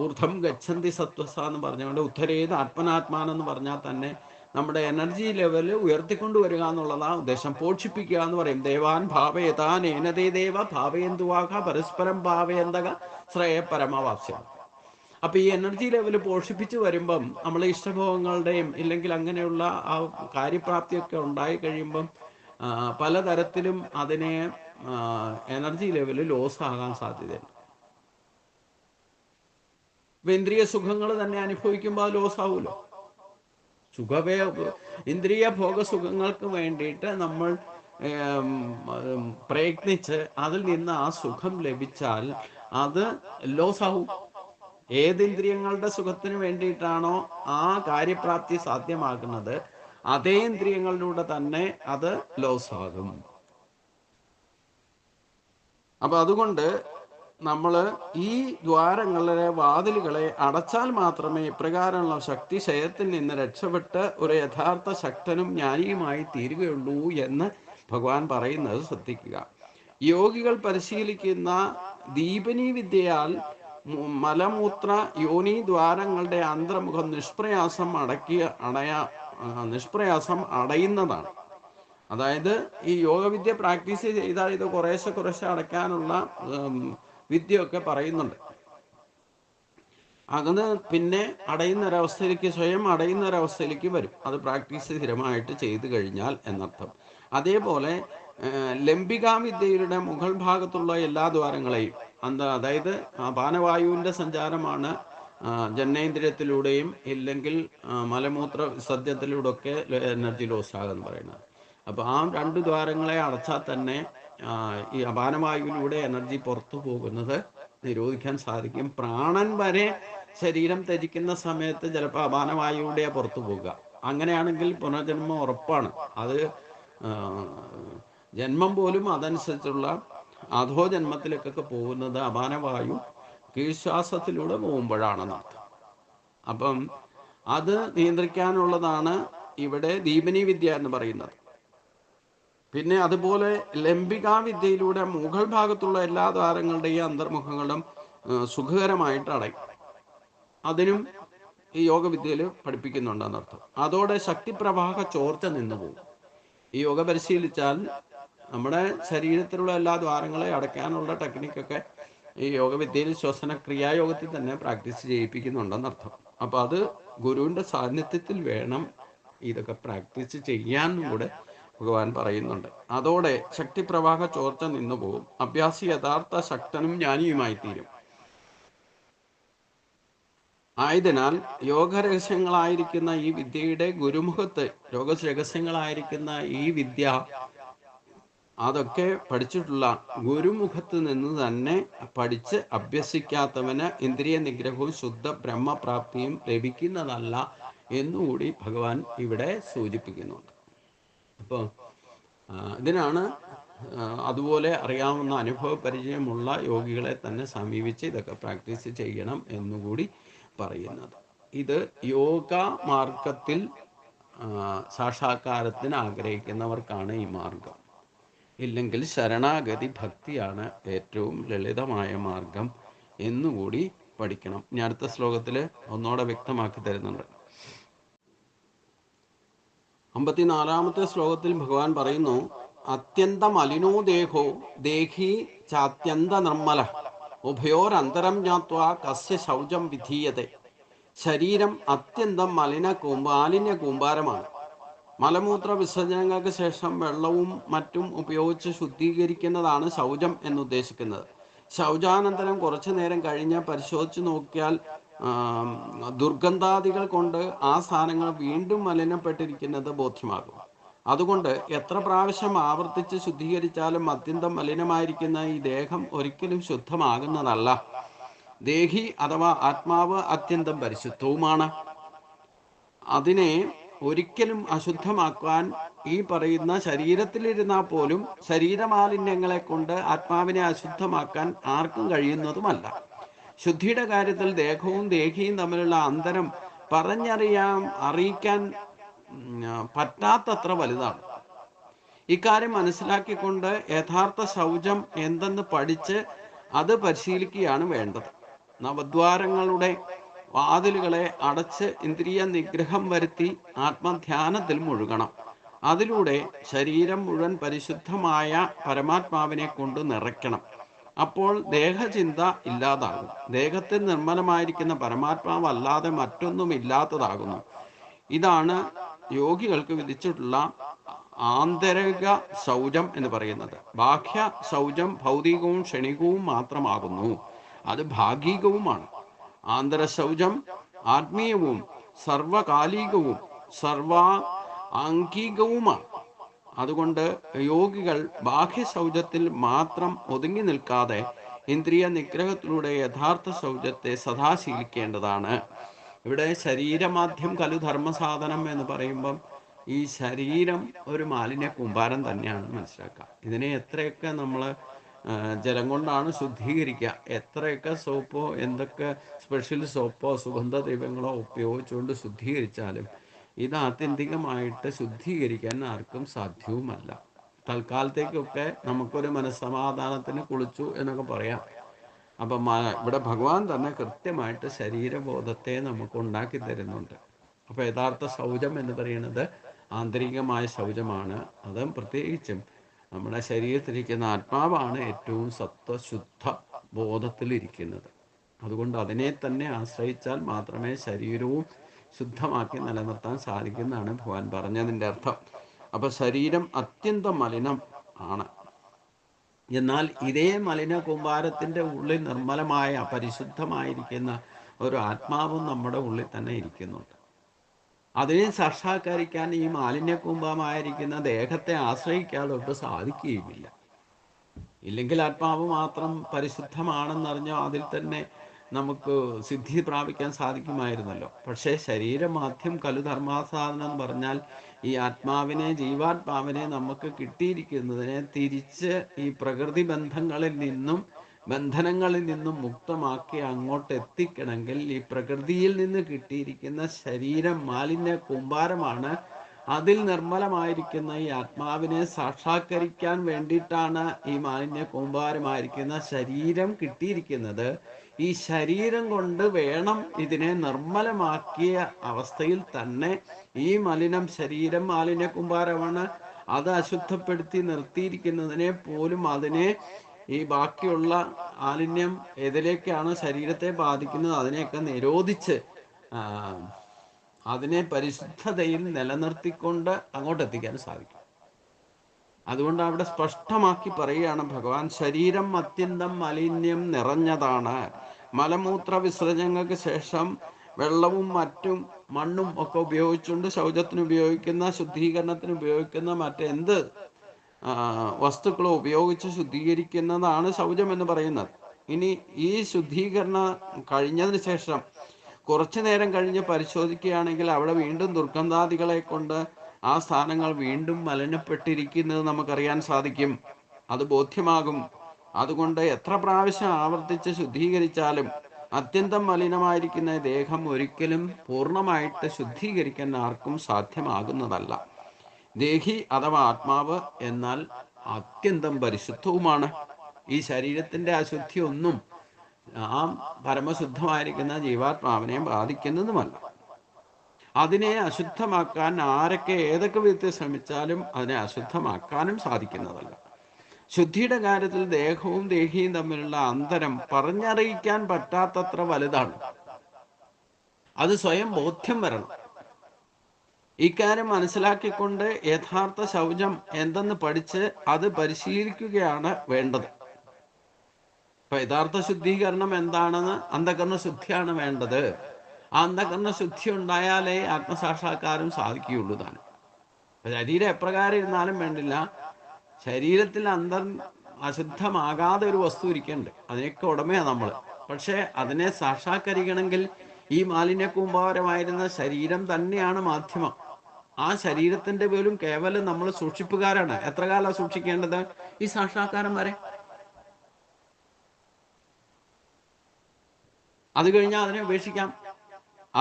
ഊർധം ഗച്ഛന്തി സത്വസ എന്ന് പറഞ്ഞുകൊണ്ട് ഉത്തരേത് ആത്മനാത്മാനെന്ന് പറഞ്ഞാൽ തന്നെ നമ്മുടെ എനർജി ലെവല് ഉയർത്തിക്കൊണ്ടുവരിക എന്നുള്ളതാണ് ഉദ്ദേശം. പോഷിപ്പിക്കുക എന്ന് പറയും. ദേവാൻ ഭാവയതാൻ ഏനതേ ദേവ ഭാവയന്തുവാക പരസ്പരം ഭാവയന്തക ശ്രേയ പരമാവാസ്യം. അപ്പൊ ഈ എനർജി ലെവല് പോഷിപ്പിച്ച് വരുമ്പം നമ്മൾ ഇഷ്ടഭോഗങ്ങളുടെയും ഇല്ലെങ്കിൽ അങ്ങനെയുള്ള ആ കാര്യപ്രാപ്തിയൊക്കെ ഉണ്ടായി കഴിയുമ്പം പലതരത്തിലും അതിനെ എനർജി ലെവല് ലോസ് ആകാൻ സാധ്യതയുണ്ട്. ഇപ്പൊ ഇന്ദ്രിയ സുഖങ്ങൾ തന്നെ അനുഭവിക്കുമ്പോൾ അത് ലോസ് ആവുമല്ലോ. ഇന്ദ്രിയ ഭോഗ സുഖങ്ങൾക്ക് വേണ്ടിയിട്ട് നമ്മൾ പ്രയത്നിച്ച് അതിൽ നിന്ന് ആ സുഖം ലഭിച്ചാൽ അത് ലോസ് ആവും. ഏത് ഇന്ദ്രിയങ്ങളുടെ സുഖത്തിന് വേണ്ടിയിട്ടാണോ ആ കാര്യപ്രാപ്തി സാധ്യമാകുന്നത്, അതേ ഇന്ദ്രിയങ്ങളിലൂടെ തന്നെ അത് ലോസ് ആകും. അപ്പൊ അതുകൊണ്ട് നമ്മൾ ഈ ദ്വാരങ്ങളിലെ വാതിലുകളെ അടച്ചാൽ മാത്രമേ ഇപ്രകാരമുള്ള ശക്തി ശയത്തിൽ നിന്ന് രക്ഷപ്പെട്ട് ഒരു യഥാർത്ഥ ശക്തനും ജ്ഞാനിയുമായി തീരുകയുള്ളൂ എന്ന് ഭഗവാൻ പറയുന്നത് ശ്രദ്ധിക്കുക. യോഗികൾ പരിശീലിക്കുന്ന ദീപനി വിദ്യയാൽ മലമൂത്ര യോനി ദ്വാരങ്ങളുടെ അന്തർമുഖം നിഷ്പ്രയാസം അടയുന്നതാണ്. അതായത് ഈ യോഗവിദ്യ പ്രാക്ടീസ് ചെയ്താൽ ഇത് കുറേശ്ശെ അടയ്ക്കാനുള്ള വിദ്യയൊക്കെ പറയുന്നുണ്ട്. അത് പിന്നെ സ്വയം അടയുന്ന ഒരവസ്ഥയിലേക്ക് വരും. അത് പ്രാക്ടീസ് സ്ഥിരമായിട്ട് ചെയ്തു കഴിഞ്ഞാൽ എന്നർത്ഥം. അതേപോലെ ലംബികാ വിദ്യയുടെ മുകൾ ഭാഗത്തുള്ള എല്ലാ ദ്വാരങ്ങളെയും അതായത് പാനവായുവിൻ്റെ സഞ്ചാരമാണ് ജനനേന്ദ്രിയത്തിലൂടെയും ഇല്ലെങ്കിൽ മലമൂത്ര വിസർജ്യത്തിലൂടെ ഒക്കെ എനർജി ലോസ് ആകുമെന്ന് പറയുന്നത്. അപ്പോൾ ആ 2 ദ്വാരങ്ങളെ അടച്ചാൽ തന്നെ ഈ അപാനവായുവിലൂടെ എനർജി പുറത്തു പോകുന്നത് നിരോധിക്കാൻ സാധിക്കും. പ്രാണൻ വരെ ശരീരം ത്യജിക്കുന്ന സമയത്ത് ചിലപ്പോൾ അപാനവായുവിലൂടെ പുറത്തു പോകുക. അങ്ങനെയാണെങ്കിൽ പുനർജന്മം ഉറപ്പാണ്. അത് ജന്മം പോലും അതനുസരിച്ചുള്ള അധോ ജന്മത്തിലേക്കൊക്കെ പോകുന്നത് അപാനവായു കീഴ്ശ്വാസത്തിലൂടെ പോകുമ്പോഴാണെന്നർത്ഥം. അപ്പം അത് നിയന്ത്രിക്കാനുള്ളതാണ് ഇവിടെ ദീപനി വിദ്യ എന്ന് പറയുന്നത്. പിന്നെ അതുപോലെ ലംബികാ വിദ്യയിലൂടെ മുകൾ ഭാഗത്തുള്ള എല്ലാ ദ്വാരങ്ങളുടെയും അന്തർമുഖങ്ങളും സുഖകരമായിട്ട് അടയും. അതിനും ഈ യോഗവിദ്യയിൽ പഠിപ്പിക്കുന്നുണ്ടെന്നർത്ഥം. അതോടെ ശക്തിപ്രവാഹ ചോർച്ച നിന്നു പോകും. ഈ യോഗ പരിശീലിച്ചാൽ നമ്മുടെ ശരീരത്തിലുള്ള എല്ലാ ദ്വാരങ്ങളെ അടയ്ക്കാനുള്ള ടെക്നിക്കൊക്കെ ഈ യോഗവിദ്യയിൽ ശ്വസന ക്രിയായോഗത്തിൽ തന്നെ പ്രാക്ടീസ് ചെയ്യിപ്പിക്കുന്നുണ്ടെന്നർത്ഥം. അപ്പോൾ അത് ഗുരുവിൻ്റെ സാന്നിധ്യത്തിൽ വേണം ഇതൊക്കെ പ്രാക്ടീസ് ചെയ്യാനും കൂടെ ഭഗവാൻ പറയുന്നുണ്ട്. അതോടെ ശക്തിപ്രവാഹ ചോർച്ച നിന്നു പോകും. അഭ്യാസി യഥാർത്ഥ ശക്തനും ജ്ഞാനിയുമായി തീരും. ആയതിനാൽ യോഗരഹസ്യങ്ങളായിരിക്കുന്ന ഈ വിദ്യയുടെ ഗുരുമുഖത്ത് യോഗരഹസ്യങ്ങളായിരിക്കുന്ന ഈ വിദ്യ അതൊക്കെ പഠിച്ചിട്ടുള്ള ഗുരുമുഖത്ത് നിന്ന് തന്നെ പഠിച്ച് അഭ്യസിക്കാത്തവന് ഇന്ദ്രിയ നിഗ്രഹവും ശുദ്ധ ബ്രഹ്മപ്രാപ്തിയും ലഭിക്കുന്നതല്ല എന്നുകൂടി ഭഗവാൻ ഇവിടെ സൂചിപ്പിക്കുന്നുണ്ട്. അപ്പോൾ ഇതിനാണ് അതുപോലെ അറിയാവുന്ന അനുഭവ പരിചയമുള്ള യോഗികളെ തന്നെ സമീപിച്ച് ഇതൊക്കെ പ്രാക്ടീസ് ചെയ്യണം എന്നുകൂടി പറയുന്നത്. ഇത് യോഗ മാർഗത്തിൽ സാക്ഷാത്കാരത്തിന് ആഗ്രഹിക്കുന്നവർക്കാണ് ഈ മാർഗം. ഇല്ലെങ്കിൽ ശരണാഗതി ഭക്തിയാണ് ഏറ്റവും ലളിതമായ മാർഗം എന്നുകൂടി പഠിക്കണം. ഇനി അടുത്ത ശ്ലോകത്തിൽ ഒന്നോടെ വ്യക്തമാക്കി തരുന്നുണ്ട്. 54-ാമത്തെ ശ്ലോകത്തിൽ ഭഗവാൻ പറയുന്നു, അത്യന്ത മലിനോ ദേഹോ ദേഹി ചാത്യന്ത നിർമ്മല ഉഭയോരന്തരം ജ്ഞാത്വാ കസ്യ ശൗചം വിധീയത്തെ. ശരീരം അത്യന്തം മാലിന്യ കൂമ്പാരമാണ്. മലമൂത്ര വിസർജനങ്ങൾക്ക് ശേഷം വെള്ളവും മറ്റും ഉപയോഗിച്ച് ശുദ്ധീകരിക്കുന്നതാണ് ശൗചം എന്നുദ്ദേശിക്കുന്നത്. ശൗചാനന്തരം കുറച്ചു നേരം കഴിഞ്ഞ് പരിശോധിച്ച് നോക്കിയാൽ ദുർഗന്ധാദികൾ കൊണ്ട് ആ സ്ഥാനങ്ങൾ വീണ്ടും മലിനപ്പെട്ടിരിക്കുന്നത് ബോധ്യമാകും. അതുകൊണ്ട് എത്ര പ്രാവശ്യം ആവർത്തിച്ച് ശുദ്ധീകരിച്ചാലും അത്യന്തം മലിനമായിരിക്കുന്ന ഈ ദേഹം ഒരിക്കലും ശുദ്ധമാകുന്നതല്ല. ദേഹി അഥവാ ആത്മാവ് അത്യന്തം പരിശുദ്ധവുമാണ്. അതിനെ ഒരിക്കലും അശുദ്ധമാക്കാൻ ഈ പറയുന്ന ശരീരത്തിലിരുന്നാൽ പോലും ശരീരമാലിന്യങ്ങളെ കൊണ്ട് ആത്മാവിനെ അശുദ്ധമാക്കാൻ ആർക്കും കഴിയുന്നതുമല്ല. ശുദ്ധിയുടെ കാര്യത്തിൽ ദേഹവും ദേഹിയും തമ്മിലുള്ള അന്തരം അറിയിക്കാൻ പറ്റാത്തത്ര വലുതാണ്. ഇക്കാര്യം മനസ്സിലാക്കിക്കൊണ്ട് യഥാർത്ഥ ശൗചം എന്തെന്ന് പഠിച്ച് അത് പരിശീലിക്കുകയാണ് വേണ്ടത്. നവദ്വാരങ്ങളുടെ വാതിലുകളെ അടച്ച് ഇന്ദ്രിയ നിഗ്രഹം വരുത്തി ആത്മധ്യാനത്തിൽ മുഴുകണം. അതിലൂടെ ശരീരം മുഴുവൻ പരിശുദ്ധമായ പരമാത്മാവിനെ കൊണ്ട് നിറയ്ക്കണം. അപ്പോൾ ദേഹചിന്ത ഇല്ലാതാകും. ദേഹത്തിൽ നിർമ്മലമായിരിക്കുന്ന പരമാത്മാവല്ലാതെ മറ്റൊന്നും ഇല്ലാത്തതാകുന്നു. ഇതാണ് യോഗികൾക്ക് വിധിച്ചിട്ടുള്ള ആന്തരിക ശൗചം എന്ന് പറയുന്നത്. ബാഹ്യ ശൗചം ഭൗതികവും ക്ഷണികവും മാത്രമാകുന്നു. അത് ഭാഗികവുമാണ്. ആന്തരശൗചം ആത്മീയവും സർവകാലികവും സർവാംഗികവുമാണ്. അതുകൊണ്ട് യോഗികൾ ബാഹ്യ ശൗചത്തിൽ മാത്രം ഒതുങ്ങി നിൽക്കാതെ ഇന്ദ്രിയ നിഗ്രഹത്തിലൂടെ യഥാർത്ഥ ശൗചത്തെ സദാ ശീലിക്കേണ്ടതാണ്. ഇവിടെ ശരീരമാധ്യം കലു ധർമ്മസാധനം എന്ന് പറയുമ്പം ഈ ശരീരം ഒരു മാലിന്യ കൂമ്പാരം തന്നെയാണെന്ന് മനസ്സിലാക്കുക. ഇതിനെ എത്രയൊക്കെ നമ്മൾ ജലം കൊണ്ടാണ് ശുദ്ധീകരിക്കുക, എത്രയൊക്കെ സോപ്പോ എന്തൊക്കെ സ്പെഷ്യൽ സോപ്പോ സുഗന്ധ ദ്രവ്യങ്ങളോ ഉപയോഗിച്ചുകൊണ്ട് ശുദ്ധീകരിച്ചാലും ഇത് ആത്യന്തികമായിട്ട് ശുദ്ധീകരിക്കാൻ ആർക്കും സാധ്യവുമല്ല. തൽക്കാലത്തേക്കൊക്കെ നമുക്കൊരു മനസ്സമാധാനത്തിന് കുളിച്ചു എന്നൊക്കെ പറയാം. അപ്പം ഇവിടെ ഭഗവാൻ തന്നെ കൃത്യമായിട്ട് ശരീരബോധത്തെ നമുക്ക് ഉണ്ടാക്കി തരുന്നുണ്ട്. അപ്പോൾ യഥാർത്ഥ ശൗചം എന്ന് പറയുന്നത് ആന്തരികമായ ശൗചമാണ്. അതും പ്രത്യേകിച്ചും നമ്മുടെ ശരീരത്തിലിരിക്കുന്ന ആത്മാവാണ് ഏറ്റവും സത്വശുദ്ധ ബോധത്തിലിരിക്കുന്നത്. അതുകൊണ്ട് അതിനെ തന്നെ ആശ്രയിച്ചാൽ മാത്രമേ ശരീരവും ശുദ്ധമാക്കി നിലനിർത്താൻ സാധിക്കുന്നതാണ് ഭഗവാൻ പറഞ്ഞതിൻ്റെ അർത്ഥം. അപ്പം ശരീരം അത്യന്തം മലിനം ആണ്. എന്നാൽ ഇതേ മലിന കൂമ്പാരത്തിൻ്റെ ഉള്ളിൽ നിർമ്മലമായ പരിശുദ്ധമായിരിക്കുന്ന ഒരു ആത്മാവും നമ്മുടെ ഉള്ളിൽ തന്നെ ഇരിക്കുന്നുണ്ട്. അതിനെ സാക്ഷാത്കരിക്കാൻ ഈ മാലിന്യകൂമ്പമായിരിക്കുന്ന ദേഹത്തെ ആശ്രയിക്കാതെ ഒട്ടും സാധിക്കുകയുമില്ല. ഇല്ലെങ്കിൽ ആത്മാവ് മാത്രം പരിശുദ്ധമാണെന്നറിഞ്ഞോ അതിൽ തന്നെ നമുക്ക് സിദ്ധി പ്രാപിക്കാൻ സാധിക്കുമായിരുന്നല്ലോ. പക്ഷേ ശരീരമാധ്യം കലു ധർമാസാധനം എന്ന് പറഞ്ഞാൽ ഈ ആത്മാവിനെ, ജീവാത്മാവിനെ നമുക്ക് കിട്ടിയിരിക്കുന്നതിനെ തിരിച്ച് ഈ പ്രകൃതി ബന്ധനങ്ങളിൽ നിന്നും മുക്തമാക്കി അങ്ങോട്ട് എത്തിക്കണമെങ്കിൽ ഈ പ്രകൃതിയിൽ നിന്ന് കിട്ടിയിരിക്കുന്ന ശരീരം മാലിന്യ കൂമ്പാരമാണ്. അതിൽ നിർമ്മലമായിരിക്കുന്ന ഈ ആത്മാവിനെ സാക്ഷാത്കരിക്കാൻ വേണ്ടിയിട്ടാണ് ഈ മാലിന്യ കൂമ്പാരമായിരിക്കുന്ന ശരീരം കിട്ടിയിരിക്കുന്നത്. ഈ ശരീരം കൊണ്ട് വേണം ഇതിനെ നിർമ്മലമാക്കിയ അവസ്ഥയിൽ തന്നെ ഈ ശരീരം മാലിന്യ കൂമ്പാരമാണ്. അത് അശുദ്ധപ്പെടുത്തി നിർത്തിയിരിക്കുന്നതിനെ പോലും അതിനെ ഈ ബാക്കിയുള്ള മാലിന്യം ഏതിലേക്കാണ് ശരീരത്തെ ബാധിക്കുന്നത് അതിനെയൊക്കെ നിരോധിച്ച് അതിനെ പരിശുദ്ധതയിൽ നിലനിർത്തിക്കൊണ്ട് അങ്ങോട്ട് എത്തിക്കാൻ സാധിക്കും. അതുകൊണ്ട് അവിടെ സ്പഷ്ടമാക്കി പറയുകയാണ് ഭഗവാൻ, ശരീരം അത്യന്തം മാലിന്യം നിറഞ്ഞതാണ്. മലമൂത്ര വിസർജനങ്ങൾക്ക് ശേഷം വെള്ളവും മറ്റും മണ്ണും ഒക്കെ ഉപയോഗിച്ചുകൊണ്ട് ശൗചത്തിന് ഉപയോഗിക്കുന്ന, ശുദ്ധീകരണത്തിന് ഉപയോഗിക്കുന്ന മറ്റെന്ത് വസ്തുക്കളും ഉപയോഗിച്ച് ശുദ്ധീകരിക്കുന്നതാണ് ശൗചം എന്ന് പറയുന്നത്. ഇനി ഈ ശുദ്ധീകരണം കഴിഞ്ഞതിന് ശേഷം കുറച്ചു നേരം കഴിഞ്ഞ് പരിശോധിക്കുകയാണെങ്കിൽ അവിടെ വീണ്ടും ദുർഗന്ധാദികളെ കൊണ്ട് ആ സ്ഥാനങ്ങൾ വീണ്ടും മലിനപ്പെട്ടിരിക്കുന്നത് നമുക്കറിയാൻ സാധിക്കും. അത് ബോധ്യമാകും. അതുകൊണ്ട് എത്ര പ്രാവശ്യം ആവർത്തിച്ച് ശുദ്ധീകരിച്ചാലും അത്യന്തം മലിനമായിരിക്കുന്ന ദേഹം ഒരിക്കലും പൂർണ്ണമായിട്ട് ശുദ്ധീകരിക്കാൻ ആർക്കും സാധ്യമാകുന്നതല്ല. ദേഹി അഥവാ ആത്മാവ് എന്നാൽ അത്യന്തം പരിശുദ്ധവുമാണ്. ഈ ശരീരത്തിൻ്റെ അശുദ്ധി ഒന്നും ആ പരമശുദ്ധമായിരിക്കുന്ന ജീവാത്മാവിനെ ബാധിക്കുന്നതുമല്ല. അതിനെ അശുദ്ധമാക്കാൻ ആരൊക്കെ ഏതൊക്കെ വിധത്തിൽ ശ്രമിച്ചാലും അതിനെ അശുദ്ധമാക്കാനും സാധിക്കുന്നതല്ല. ശുദ്ധിയുടെ കാര്യത്തിൽ ദേഹവും ദേഹിയും തമ്മിലുള്ള അന്തരം പറഞ്ഞറിയിക്കാൻ പറ്റാത്തത്ര വലുതാണ്. അത് സ്വയം ബോധ്യം വരണം. ഇക്കാര്യം മനസ്സിലാക്കിക്കൊണ്ട് യഥാർത്ഥ ശൗചം എന്തെന്ന് പഠിച്ച് അത് പരിശീലിക്കുകയാണ് വേണ്ടത്. ഇപ്പൊ യഥാർത്ഥ ശുദ്ധീകരണം എന്താണെന്ന് അന്ധകരണ ശുദ്ധിയാണ് വേണ്ടത്. ആ അന്ധകരണ ശുദ്ധി ഉണ്ടായാലേ ആത്മസാക്ഷാത്കാരം സാധിക്കുകയുള്ളൂ താനും. ശരീരം എപ്രകാരം ഇരുന്നാലും വേണ്ടില്ല, ശരീരത്തിൽ അശുദ്ധമാകാതെ ഒരു വസ്തു ഇരിക്കണ്ട്. അതിനൊക്കെ ഉടമയാണ് നമ്മൾ. പക്ഷെ അതിനെ സാക്ഷാത്കരിക്കണമെങ്കിൽ ഈ മാലിന്യ കൂമ്പാരമായിരുന്ന ശരീരം തന്നെയാണ് മാധ്യമം. ആ ശരീരത്തിന്റെ പോലും കേവലം നമ്മൾ സൂക്ഷിപ്പുകാരാണ്. എത്ര കാലം സൂക്ഷിക്കേണ്ടത്? ഈ സാക്ഷാത്കാരം വരെ. അത് കഴിഞ്ഞാൽ അതിനെ ഉപേക്ഷിക്കാം.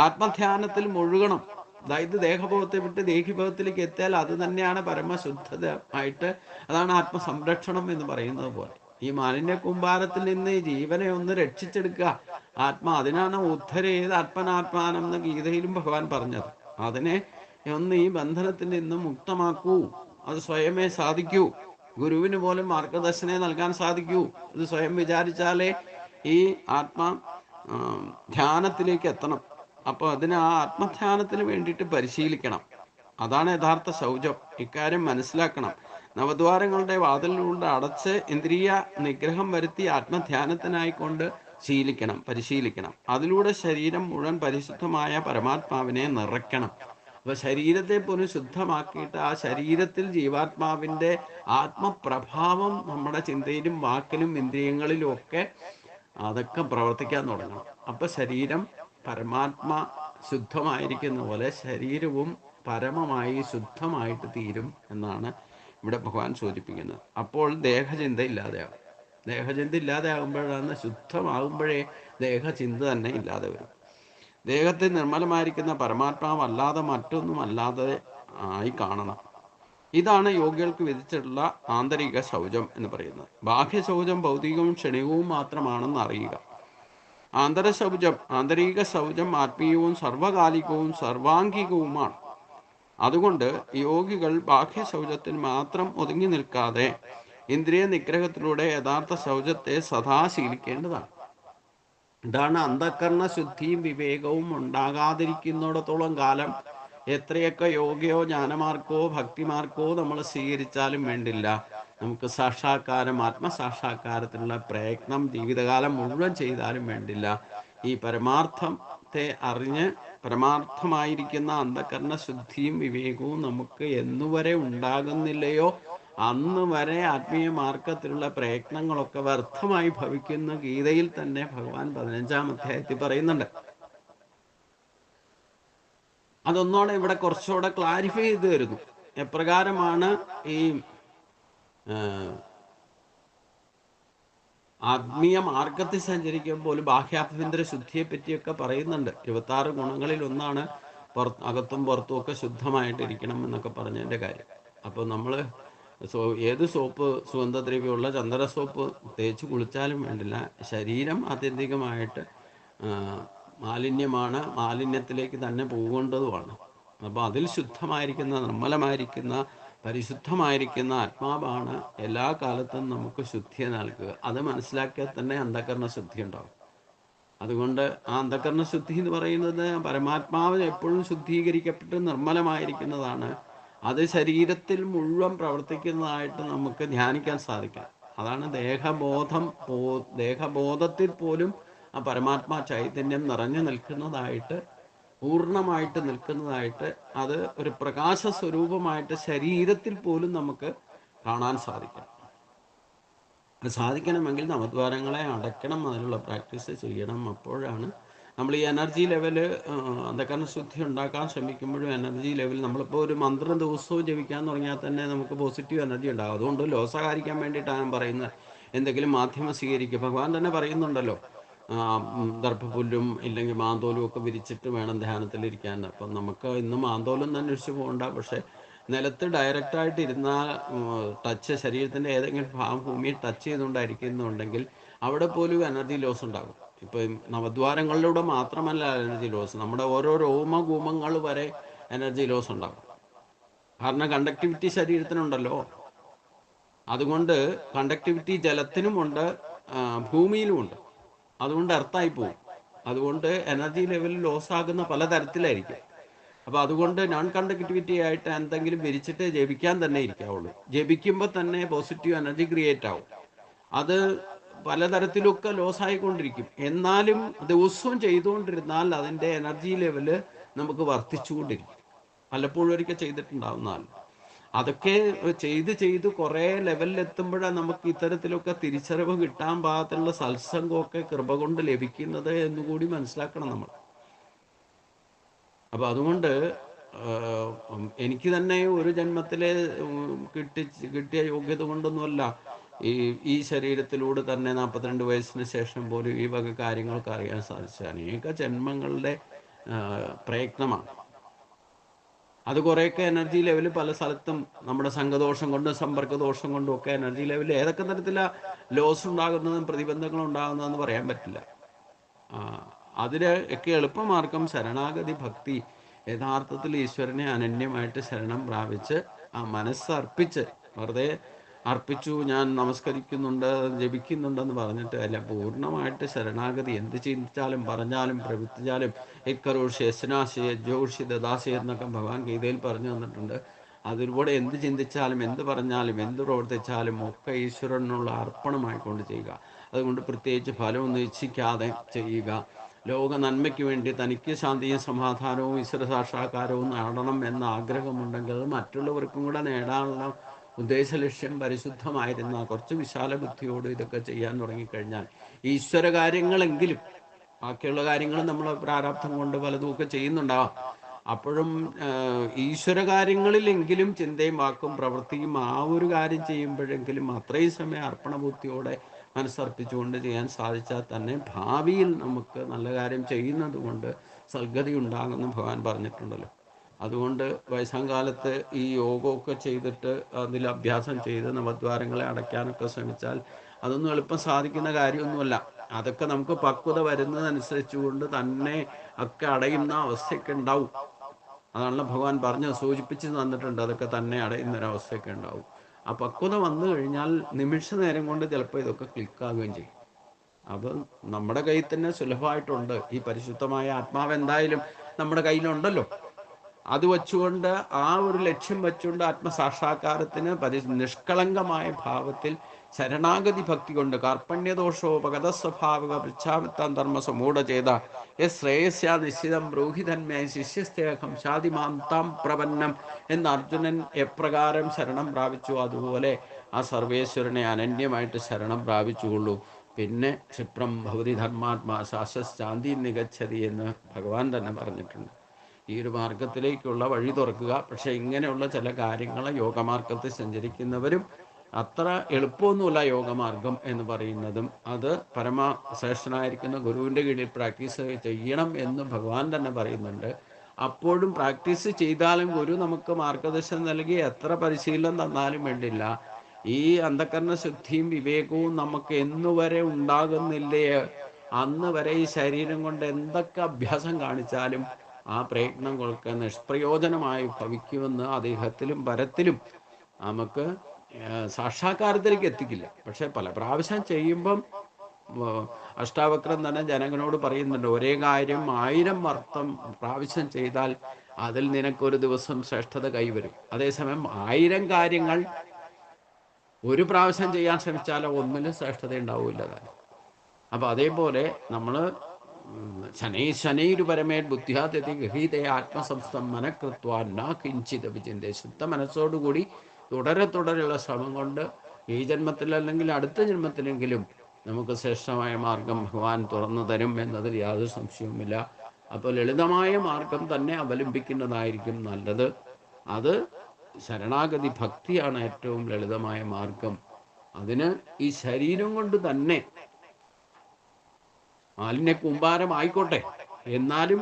ആത്മധ്യാനത്തിൽ മുഴുകണം. അതായത് ദേഹബോധത്തെ വിട്ട് ദേഹിബോധത്തിലേക്ക് എത്തിയാൽ അത് തന്നെയാണ് പരമശുദ്ധമായിട്ട്, അതാണ് ആത്മസംരക്ഷണം എന്ന് പറയുന്നത് പോലെ. ഈ മാലിന്യ കൂമ്പാരത്തിൽ നിന്ന് ഈ ജീവനെ ഒന്ന് രക്ഷിച്ചെടുക്കുക. അതിനാണ് ഉദ്ധരേത് ആത്മനാത്മാനം എന്ന് ഗീതയിലും ഭഗവാൻ പറഞ്ഞത്. അതിനെ ഒന്ന് ഈ ബന്ധനത്തിൽ നിന്ന് മുക്തമാക്കൂ. അത് സ്വയമേ സാധിക്കൂ. ഗുരുവിന് പോലും മാർഗദർശനം നൽകാൻ സാധിക്കൂ. ഇത് സ്വയം വിചാരിച്ചാലേ ഈ ധ്യാനത്തിലേക്ക് എത്തണം. അപ്പോൾ അതിന് ആ ആത്മധ്യാനത്തിന് വേണ്ടിയിട്ട് പരിശീലിക്കണം. അതാണ് യഥാർത്ഥ ശൗചം. ഇക്കാര്യം മനസ്സിലാക്കണം. നവദ്വാരങ്ങളുടെ വാതിലിലൂടെ അടച്ച് ഇന്ദ്രിയ നിഗ്രഹം വരുത്തി ആത്മധ്യാനത്തിനായിക്കൊണ്ട് പരിശീലിക്കണം. അതിലൂടെ ശരീരം മുഴുവൻ പരിശുദ്ധമായ പരമാത്മാവിനെ നിറയ്ക്കണം. അപ്പൊ ശരീരത്തെ പോലും ശുദ്ധമാക്കിയിട്ട് ആ ശരീരത്തിൽ ജീവാത്മാവിൻ്റെ ആത്മപ്രഭാവം നമ്മുടെ ചിന്തയിലും വാക്കിലും ഇന്ദ്രിയങ്ങളിലും ഒക്കെ അതൊക്കെ പ്രവർത്തിക്കാൻ തുടങ്ങണം. അപ്പൊ ശരീരം പരമാത്മാ ശുദ്ധമായിരിക്കുന്ന പോലെ ശരീരവും പരമമായി ശുദ്ധമായിട്ട് തീരും എന്നാണ് ഇവിടെ ഭഗവാൻ സൂചിപ്പിക്കുന്നത്. അപ്പോൾ ദേഹചിന്ത ഇല്ലാതെയാകും. ദേഹചിന്ത ഇല്ലാതെയാകുമ്പോഴാണ്, ശുദ്ധമാകുമ്പോഴേ ദേഹചിന്ത തന്നെ ഇല്ലാതെ വരും. ദേഹത്തിൽ നിർമ്മലമായിരിക്കുന്ന പരമാത്മാവല്ലാതെ മറ്റൊന്നും അല്ലാതെ ആയി കാണണം. ഇതാണ് യോഗികൾക്ക് വിധിച്ചിട്ടുള്ള ആന്തരിക ശൗചം എന്ന് പറയുന്നത്. ബാഹ്യ ശൗചം ഭൗതികവും ക്ഷണികവും മാത്രമാണെന്ന് അറിയുക. ആന്തരിക ശൗചം ആത്മീയവും സർവകാലികവും സർവാംഗികവുമാണ്. അതുകൊണ്ട് യോഗികൾ ബാഹ്യ ശൗചത്തിൽ മാത്രം ഒതുങ്ങി നിൽക്കാതെ ഇന്ദ്രിയ നിഗ്രഹത്തിലൂടെ യഥാർത്ഥ ശൗചത്തെ സദാ ശീലിക്കേണ്ടതാണ്. ഇതാണ് അന്ധകരണ ശുദ്ധിയും വിവേകവും ഉണ്ടാകാതിരിക്കുന്നിടത്തോളം കാലം എത്രയൊക്കെ യോഗയോ ജ്ഞാനമാർക്കോ ഭക്തിമാർക്കോ നമ്മൾ സ്വീകരിച്ചാലും വേണ്ടില്ല, നമുക്ക് സാക്ഷാത്കാരം ആത്മസാക്ഷാത്കാരത്തിനുള്ള പ്രയത്നം ജീവിതകാലം മുഴുവൻ ചെയ്താലും വേണ്ടില്ല, ഈ പരമാർത്ഥത്തെ അറിഞ്ഞ് പരമാർത്ഥമായിരിക്കുന്ന അന്ധകരണ ശുദ്ധിയും വിവേകവും നമുക്ക് എന്നുവരെ ഉണ്ടാകുന്നില്ലയോ അന്ന് വരെ ആത്മീയ മാർഗത്തിലുള്ള പ്രയത്നങ്ങളൊക്കെ വ്യർത്ഥമായി ഭവിക്കുന്ന ഗീതയിൽ തന്നെ ഭഗവാൻ 15-ാം അധ്യായത്തിൽ പറയുന്നുണ്ട്. അതൊന്നോടെ ഇവിടെ കുറച്ചുകൂടെ ക്ലാരിഫൈ ചെയ്ത് തരുന്നു. എപ്രകാരമാണ് ഈ ആത്മീയ മാർഗത്തിൽ സഞ്ചരിക്കുമ്പോൾ ബാഹ്യാഭ്യന്തര ശുദ്ധിയെ പറ്റിയൊക്കെ പറയുന്നുണ്ട്. 26 ഗുണങ്ങളിൽ ഒന്നാണ് അകത്തും പുറത്തും ഒക്കെ ശുദ്ധമായിട്ടിരിക്കണം എന്നൊക്കെ പറഞ്ഞതിൻ്റെ കാര്യം. അപ്പോൾ നമ്മൾ ഏത് സോപ്പ് സുഗന്ധദ്രവ്യമുള്ള ചന്ദന സോപ്പ് തേച്ച് കുളിച്ചാലും വേണ്ടില്ല, ശരീരം ആത്യന്തികമായിട്ട് മാലിന്യമാണ്, മാലിന്യത്തിലേക്ക് തന്നെ പോകേണ്ടതുമാണ്. അപ്പോൾ അതിൽ ശുദ്ധമായിരിക്കുന്ന നിർമ്മലമായിരിക്കുന്ന പരിശുദ്ധമായിരിക്കുന്ന ആത്മാവാണ് എല്ലാ കാലത്തും നമുക്ക് ശുദ്ധിയെ നൽകുക. അത് മനസ്സിലാക്കിയാൽ തന്നെ അന്ധകരണ ശുദ്ധി ഉണ്ടാവും. അതുകൊണ്ട് ആ അന്ധകരണ ശുദ്ധി എന്ന് പറയുന്നത് പരമാത്മാവ് എപ്പോഴും ശുദ്ധീകരിക്കപ്പെട്ട് നിർമ്മലമായിരിക്കുന്നതാണ്. അത് ശരീരത്തിൽ മുഴുവൻ പ്രവർത്തിക്കുന്നതായിട്ട് നമുക്ക് ധ്യാനിക്കാൻ സാധിക്കാം. അതാണ് ദേഹബോധത്തിൽ പോലും ആ പരമാത്മാ ചൈതന്യം നിറഞ്ഞു നിൽക്കുന്നതായിട്ട്, പൂർണ്ണമായിട്ട് നിൽക്കുന്നതായിട്ട്, അത് ഒരു പ്രകാശ സ്വരൂപമായിട്ട് ശരീരത്തിൽ പോലും നമുക്ക് കാണാൻ സാധിക്കണം. അത് സാധിക്കണമെങ്കിൽ നവദ്വാരങ്ങളെ അടയ്ക്കണം, അതിനുള്ള പ്രാക്ടീസ് ചെയ്യണം. അപ്പോഴാണ് നമ്മൾ ഈ എനർജി ലെവല്, അന്ധകരണ ശുദ്ധി ഉണ്ടാക്കാൻ ശ്രമിക്കുമ്പോഴും എനർജി ലെവൽ, നമ്മളിപ്പോൾ ഒരു മന്ത്രം ദിവസവും ജപിക്കാൻ തുടങ്ങിയാൽ തന്നെ നമുക്ക് പോസിറ്റീവ് എനർജി ഉണ്ടാകും. അതുകൊണ്ട് ലോസകാരിക്കാൻ വേണ്ടിയിട്ടാണ് ഞാൻ പറയുന്നത്, എന്തെങ്കിലും മാധ്യമം സ്വീകരിക്കുക. ഭഗവാൻ തന്നെ പറയുന്നുണ്ടല്ലോ, ദർഭപുല്ലും ഇല്ലെങ്കിൽ മാന്തോലും ഒക്കെ വിരിച്ചിട്ട് വേണം ധ്യാനത്തിലിരിക്കാൻ. അപ്പം നമുക്ക് ഇന്ന് മാന്തോലും തന്നെ അന്വേഷിച്ച് പോകണ്ട, പക്ഷേ നിലത്ത് ഡയറക്റ്റായിട്ട് ഇരുന്നാൽ ടച്ച്, ശരീരത്തിൻ്റെ ഏതെങ്കിലും ഭാഗം ഭൂമിയിൽ ടച്ച് ചെയ്തുകൊണ്ടായിരിക്കുന്നുണ്ടെങ്കിൽ അവിടെ പോലും എനർജി ലോസ് ഉണ്ടാകും. ഇപ്പം നവദ്വാരങ്ങളിലൂടെ മാത്രമല്ല എനർജി ലോസ്, നമ്മുടെ ഓരോ രോമകൂമങ്ങൾ വരെ എനർജി ലോസ് ഉണ്ടാകും. കാരണം കണ്ടക്ടിവിറ്റി ശരീരത്തിനുണ്ടല്ലോ. അതുകൊണ്ട് കണ്ടക്ടിവിറ്റി ജലത്തിനുമുണ്ട്, ഭൂമിയിലുമുണ്ട്. അതുകൊണ്ട് എർത്തായി പോകും. അതുകൊണ്ട് എനർജി ലെവൽ ലോസ് ആകുന്ന പലതരത്തിലായിരിക്കും. അപ്പോൾ അതുകൊണ്ട് നോൺ കണ്ടക്ടിവിറ്റി ആയിട്ട് എന്തെങ്കിലും വിരിച്ചിട്ട് ജപിക്കാൻ തന്നെ ഇരിക്കാവുള്ളൂ. ജപിക്കുമ്പോൾ തന്നെ പോസിറ്റീവ് എനർജി ക്രിയേറ്റ് ആവും. അത് പലതരത്തിലൊക്കെ ലോസ് ആയിക്കൊണ്ടിരിക്കും. എന്നാലും ദിവസവും ചെയ്തുകൊണ്ടിരുന്നാൽ അതിൻ്റെ എനർജി ലെവല് നമുക്ക് വർദ്ധിച്ചുകൊണ്ടിരിക്കും. പലപ്പോഴും ഒരിക്കൽ ചെയ്തിട്ടുണ്ടാവുന്നതല്ല. അതൊക്കെ ചെയ്ത് കുറേ ലെവലിലെത്തുമ്പോഴാണ് നമുക്ക് ഇത്തരത്തിലൊക്കെ തിരിച്ചറിവ് കിട്ടാൻ പാകത്തിലുള്ള സത്സംഗമൊക്കെ കൃപ കൊണ്ട് ലഭിക്കുന്നത് എന്നുകൂടി മനസ്സിലാക്കണം നമ്മൾ. അപ്പോൾ അതുകൊണ്ട് എനിക്ക് തന്നെ ഒരു ജന്മത്തിലെ കിട്ടിയ യോഗ്യത കൊണ്ടൊന്നുമല്ല ഈ ശരീരത്തിലൂടെ തന്നെ 42 വയസ്സിന് ശേഷം പോലും ഈ വക കാര്യങ്ങൾക്ക് അറിയാൻ സാധിച്ചത് അനേക ജന്മങ്ങളുടെ പ്രയത്നമാണ്. അത് കുറേയൊക്കെ എനർജി ലെവൽ പല സ്ഥലത്തും നമ്മുടെ സംഘദോഷം കൊണ്ടും സമ്പർക്കദോഷം കൊണ്ടും ഒക്കെ എനർജി ലെവൽ ഏതൊക്കെ തരത്തിലാണ് ലോസ് ഉണ്ടാകുന്നതും പ്രതിബന്ധങ്ങൾ ഉണ്ടാകുന്നതെന്ന് പറയാൻ പറ്റില്ല. അതിന് ഒക്കെ എളുപ്പമാർഗം ശരണാഗതി ഭക്തി, യഥാർത്ഥത്തിൽ ഈശ്വരനെ അനന്യമായിട്ട് ശരണം പ്രാപിച്ച് ആ മനസ്സർപ്പിച്ച്, വെറുതെ അർപ്പിച്ചു ഞാൻ നമസ്കരിക്കുന്നുണ്ട് ജപിക്കുന്നുണ്ടെന്ന് പറഞ്ഞിട്ട് അല്ല, പൂർണ്ണമായിട്ട് ശരണാഗതി എന്ത് ചിന്തിച്ചാലും പറഞ്ഞാലും പ്രവർത്തിച്ചാലും എക്കറോഷി യസ്നാശി യജോഷി ദദാശി എന്നൊക്കെ ഭഗവാൻ ഗീതയിൽ പറഞ്ഞു തന്നിട്ടുണ്ട്. അതിലൂടെ എന്ത് ചിന്തിച്ചാലും എന്ത് പറഞ്ഞാലും എന്ത് പ്രവർത്തിച്ചാലും ഒക്കെ ഈശ്വരനുള്ള അർപ്പണമായിക്കൊണ്ട് ചെയ്യുക. അതുകൊണ്ട് പ്രത്യേകിച്ച് ഫലമൊന്നും ഇച്ഛിക്കാതെ ചെയ്യുക. ലോക നന്മയ്ക്ക് വേണ്ടി തനിക്ക് ശാന്തിയും സമാധാനവും ഈശ്വര സാക്ഷാത്കാരവും നേടണം എന്ന ആഗ്രഹമുണ്ടെങ്കിൽ അത് മറ്റുള്ളവർക്കും കൂടെ നേടാനുള്ള ഉദ്ദേശ ലക്ഷ്യം പരിശുദ്ധമായിരുന്ന കുറച്ച് വിശാല ബുദ്ധിയോട് ഇതൊക്കെ ചെയ്യാൻ തുടങ്ങിക്കഴിഞ്ഞാൽ ഈശ്വര കാര്യങ്ങളെങ്കിലും, ബാക്കിയുള്ള കാര്യങ്ങൾ നമ്മൾ പ്രാരാബ്ധം കൊണ്ട് പലതുമൊക്കെ ചെയ്യുന്നുണ്ടാവാം, അപ്പോഴും ഈശ്വര കാര്യങ്ങളിലെങ്കിലും ചിന്തയും വാക്കും പ്രവൃത്തിയും ആ ഒരു കാര്യം ചെയ്യുമ്പോഴെങ്കിലും അത്രയും സമയം അർപ്പണബുദ്ധിയോടെ മനസ്സർപ്പിച്ചുകൊണ്ട് ചെയ്യാൻ സാധിച്ചാൽ തന്നെ ഭാവിയിൽ നമുക്ക് നല്ല കാര്യം ചെയ്യുന്നത് കൊണ്ട് സദ്ഗതി ഉണ്ടാകുമെന്ന് ഭഗവാൻ പറഞ്ഞിട്ടുണ്ടല്ലോ. അതുകൊണ്ട് വയസ്സാം കാലത്ത് ഈ യോഗമൊക്കെ ചെയ്തിട്ട് അതിൽ അഭ്യാസം ചെയ്ത് നവദ്വാരങ്ങളെ അടയ്ക്കാനൊക്കെ ശ്രമിച്ചാൽ അതൊന്നും എളുപ്പം സാധിക്കുന്ന കാര്യമൊന്നുമല്ല. അതൊക്കെ നമുക്ക് പക്വത വരുന്നതനുസരിച്ചുകൊണ്ട് തന്നെ ഒക്കെ അടയുന്ന അവസ്ഥയൊക്കെ ഉണ്ടാവും. അതാണല്ലോ ഭഗവാൻ പറഞ്ഞ് സൂചിപ്പിച്ച് തന്നിട്ടുണ്ട്. അതൊക്കെ തന്നെ അടയുന്നൊരവസ്ഥയൊക്കെ ഉണ്ടാവും. ആ പക്വത വന്നു കഴിഞ്ഞാൽ നിമിഷ നേരം കൊണ്ട് ചിലപ്പോൾ ഇതൊക്കെ ക്ലിക്കാകുകയും ചെയ്യും. അപ്പം നമ്മുടെ കയ്യിൽ തന്നെ സുലഭമായിട്ടുണ്ട്. ഈ പരിശുദ്ധമായ ആത്മാവ് എന്തായാലും നമ്മുടെ കയ്യിലുണ്ടല്ലോ. അത് വെച്ചുകൊണ്ട് ആ ഒരു ലക്ഷ്യം വെച്ചുകൊണ്ട് ആത്മസാക്ഷാത്കാരത്തിന് നിഷ്കളങ്കമായ ഭാവത്തിൽ ശരണാഗതി ഭക്തി കൊണ്ട് കാർപ്പണ്യദോഷോ പകതസ്വഭാവിക പൃച്ഛാമിത്താൻ ധർമ്മ സമൂഢ ചെയ്ത ശ്രേയസ്യ നിശ്ചിതം ബ്രൂഹിതന്മേ ശിഷ്യസ്തേഹം ശാതിമാന്താം പ്രപന്നം എന്ന് അർജുനൻ എപ്രകാരം ശരണം പ്രാപിച്ചു, അതുപോലെ ആ സർവേശ്വരനെ അനന്യമായിട്ട് ശരണം പ്രാപിച്ചുകൊള്ളൂ. പിന്നെ ക്ഷിപ്രം ഭവതി ധർമാത്മാ ശാശ്വശാന്തി നിഗച്ഛതി എന്ന് ഭഗവാൻ തന്നെ പറഞ്ഞിട്ടുണ്ട്. ഈ ഒരു മാർഗത്തിലേക്കുള്ള വഴി തുറക്കുക. പക്ഷെ ഇങ്ങനെയുള്ള ചില കാര്യങ്ങൾ യോഗമാർഗത്തിൽ സഞ്ചരിക്കുന്നവരും അത്ര എളുപ്പമൊന്നുമല്ല. യോഗമാർഗം എന്ന് പറയുന്നതും അത് പരമശ്രേഷ്ഠനായിരിക്കുന്ന ഗുരുവിൻ്റെ കീഴിൽ പ്രാക്ടീസ് ചെയ്യണം എന്ന് ഭഗവാൻ തന്നെ പറയുന്നുണ്ട്. അപ്പോഴും പ്രാക്ടീസ് ചെയ്താലും ഗുരു നമുക്ക് മാർഗദർശനം നൽകി എത്ര പരിശീലനം തന്നാലും വേണ്ടില്ല, ഈ അന്ധകരണ ശുദ്ധിയും വിവേകവും നമുക്ക് എന്നുവരെ ഉണ്ടാകുന്നില്ലേ, അന്ന് വരെ ഈ ശരീരം കൊണ്ട് എന്തൊക്കെ അഭ്യാസം കാണിച്ചാലും ആ പ്രയത്നങ്ങൾക്ക് നിഷ്പ്രയോജനമായി ഭവിക്കുമെന്ന് അദ്ദേഹത്തിലും പരത്തിലും നമുക്ക് സാക്ഷാത്കാരത്തിലേക്ക് എത്തിക്കില്ല. പക്ഷെ പല പ്രാവശ്യം ചെയ്യുമ്പം അഷ്ടാവക്രം തന്നെ ജനങ്ങളോട് പറയുന്നുണ്ട്, ഒരേ കാര്യം 1000 പ്രാവശ്യം ചെയ്താൽ അതിൽ നിനക്കൊരു ദിവസം ശ്രേഷ്ഠത കൈവരും. അതേസമയം 1000 കാര്യങ്ങൾ ഒരു പ്രാവശ്യം ചെയ്യാൻ ശ്രമിച്ചാലോ ഒന്നിനും ശ്രേഷ്ഠത ഉണ്ടാവില്ല. അപ്പം അതേപോലെ നമ്മൾ ശനൈരുപരമേ ബുദ്ധിയാതി ഗൃഹീതേ ആത്മസംസ്ഥം മനഃകൃത്വാ കിഞ്ചിത് വിചിന്ത. ശുദ്ധ മനസ്സോടുകൂടി തുടരെയുള്ള ശ്രമം കൊണ്ട് ഈ ജന്മത്തിൽ അല്ലെങ്കിൽ അടുത്ത ജന്മത്തിലെങ്കിലും നമുക്ക് ശ്രേഷ്ഠമായ മാർഗം ഭഗവാൻ തുറന്നു തരും എന്നതിൽ യാതൊരു സംശയവുമില്ല. അപ്പോൾ ലളിതമായ മാർഗം തന്നെ അവലംബിക്കുന്നതായിരിക്കും നല്ലത്. അത് ശരണാഗതി ഭക്തിയാണ് ഏറ്റവും ലളിതമായ മാർഗം. അതിന് ഈ ശരീരം കൊണ്ട് തന്നെ മാലിന്യ കൂമ്പാരമായിക്കോട്ടെ, എന്നാലും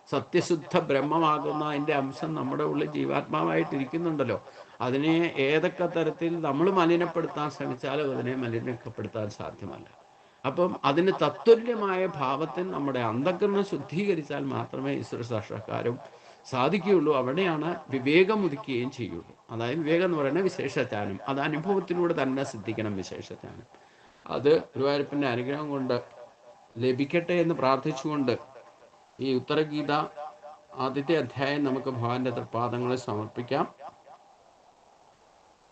സത്യശുദ്ധ ബ്രഹ്മമാകുന്ന അതിൻ്റെ അംശം നമ്മുടെ ഉള്ളിൽ ജീവാത്മാവായിട്ടിരിക്കുന്നുണ്ടല്ലോ. അതിനെ ഏതൊക്കെ തരത്തിൽ നമ്മൾ മലിനപ്പെടുത്താൻ ശ്രമിച്ചാലും അതിനെ മലിനപ്പെടുത്താൻ സാധ്യമല്ല. അപ്പം അതിന് തത്തുല്യമായ ഭാവത്തിൽ നമ്മുടെ അന്ധകരണം ശുദ്ധീകരിച്ചാൽ മാത്രമേ ഈശ്വര സാക്ഷാത്കാരം സാധിക്കുകയുള്ളൂ. അവിടെയാണ് വിവേകം ഉദിക്കുകയും ചെയ്യുള്ളൂ. അതായത് വിവേകം എന്ന് പറയുന്നത് വിശേഷജ്ഞാനം. അത് അനുഭവത്തിലൂടെ തന്നെ സിദ്ധിക്കണം. വിശേഷജ്ഞാനം അത് ഗുരുവായൂരപ്പൻ്റെ അനുഗ്രഹം കൊണ്ട് ലഭിക്കട്ടെ എന്ന് പ്രാർത്ഥിച്ചുകൊണ്ട് ഈ ഉത്തരഗീത ആദ്യത്തെ അധ്യായം നമുക്ക് ഭഗവാന്റെ തൃപ്പാദങ്ങളെ സമർപ്പിക്കാം.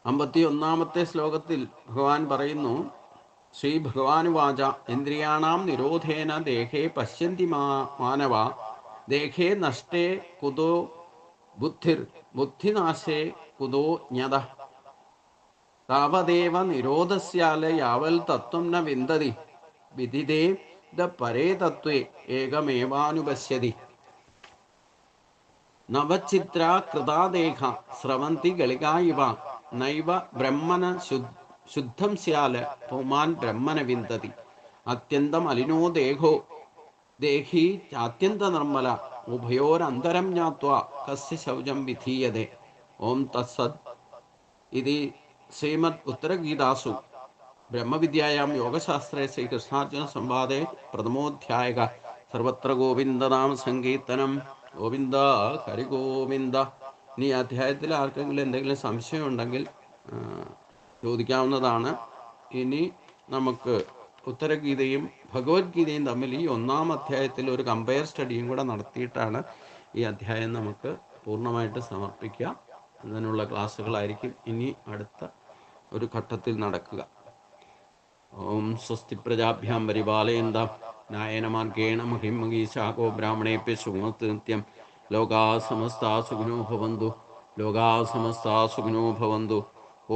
51-ാമത്തെ ശ്ലോകത്തിൽ ഭഗവാൻ പറയുന്നു, ശ്രീ ഭഗവാനുവാച ഇന്ദ്രിയാണാം നിരോധേന ദേഹേ പശ്യന്തി മാനവ ദേഹേ നഷ്ടേ കുതോ ബുദ്ധിർ ബുദ്ധിനാശേ കുതോ ജ്ഞത താവദേവ നിരോധസ്യാല യാവൽ തത്വം ന വിന്ദതി വിദിതേ പരേ തത്വേ ഏകമേവാനുപശ്യതി നവചിത്ര കൃതാദേഹ സ്രവന്തി ഗളികാ ഇവ നൈവ ബ്രഹ്മന ശുദ്ധം സ്യാല പുമാൻ ബ്രഹ്മന വിന്ദതി അത്യന്തം അലിനോ ദേഹോ ദേഹി അത്യന്ത നിർമ്മല ഉഭയോരന്തരം ജ്ഞാത്വാ കസ്യ ശൗചം വിധീയതേ. ഓം തത്സത്. ഇത് ശ്രീമദ് ഉത്തരഗീതാസു ബ്രഹ്മവിദ്യായാം യോഗശാസ്ത്രേ ശ്രീകൃഷ്ണാർജുന സംവാദേ പ്രഥമോധ്യായ. സർവത്ര ഗോവിന്ദനാമ സങ്കീർത്തനം. ഗോവിന്ദ ഹരിഗോവിന്ദ. ഇനി അധ്യായത്തിൽ ആർക്കെങ്കിലും എന്തെങ്കിലും സംശയം ഉണ്ടെങ്കിൽ ചോദിക്കാവുന്നതാണ്. ഇനി നമുക്ക് ഉത്തരഗീതയും ഭഗവത്ഗീതയും തമ്മിൽ ഈ 1-ാം അധ്യായത്തിൽ ഒരു കമ്പയർ സ്റ്റഡിയും കൂടെ നടത്തിയിട്ടാണ് ഈ അധ്യായം നമുക്ക് പൂർണ്ണമായിട്ട് സമർപ്പിക്കുക. അതിനുള്ള ക്ലാസ്സുകളായിരിക്കും ഇനി അടുത്ത ഒരു ഘട്ടത്തിൽ നടക്കുക. ഓം സ്വസ്തി പ്രജാഭ്യാം പരിപാലയന്താം ന്യായേന മാർഗേണ മഹിം മഹീശാകോ ബ്രാഹ്മണേഭ്യഃ ശുഭമസ്തു നിത്യം. ലോകാ സമസ്താ സുഖിനോ ഭവന്തു. ലോകാ സമസ്താ സുഖിനോ ഭവന്തു.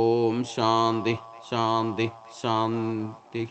ഓം ശാന്തി ശാന്തി ശാന്തി.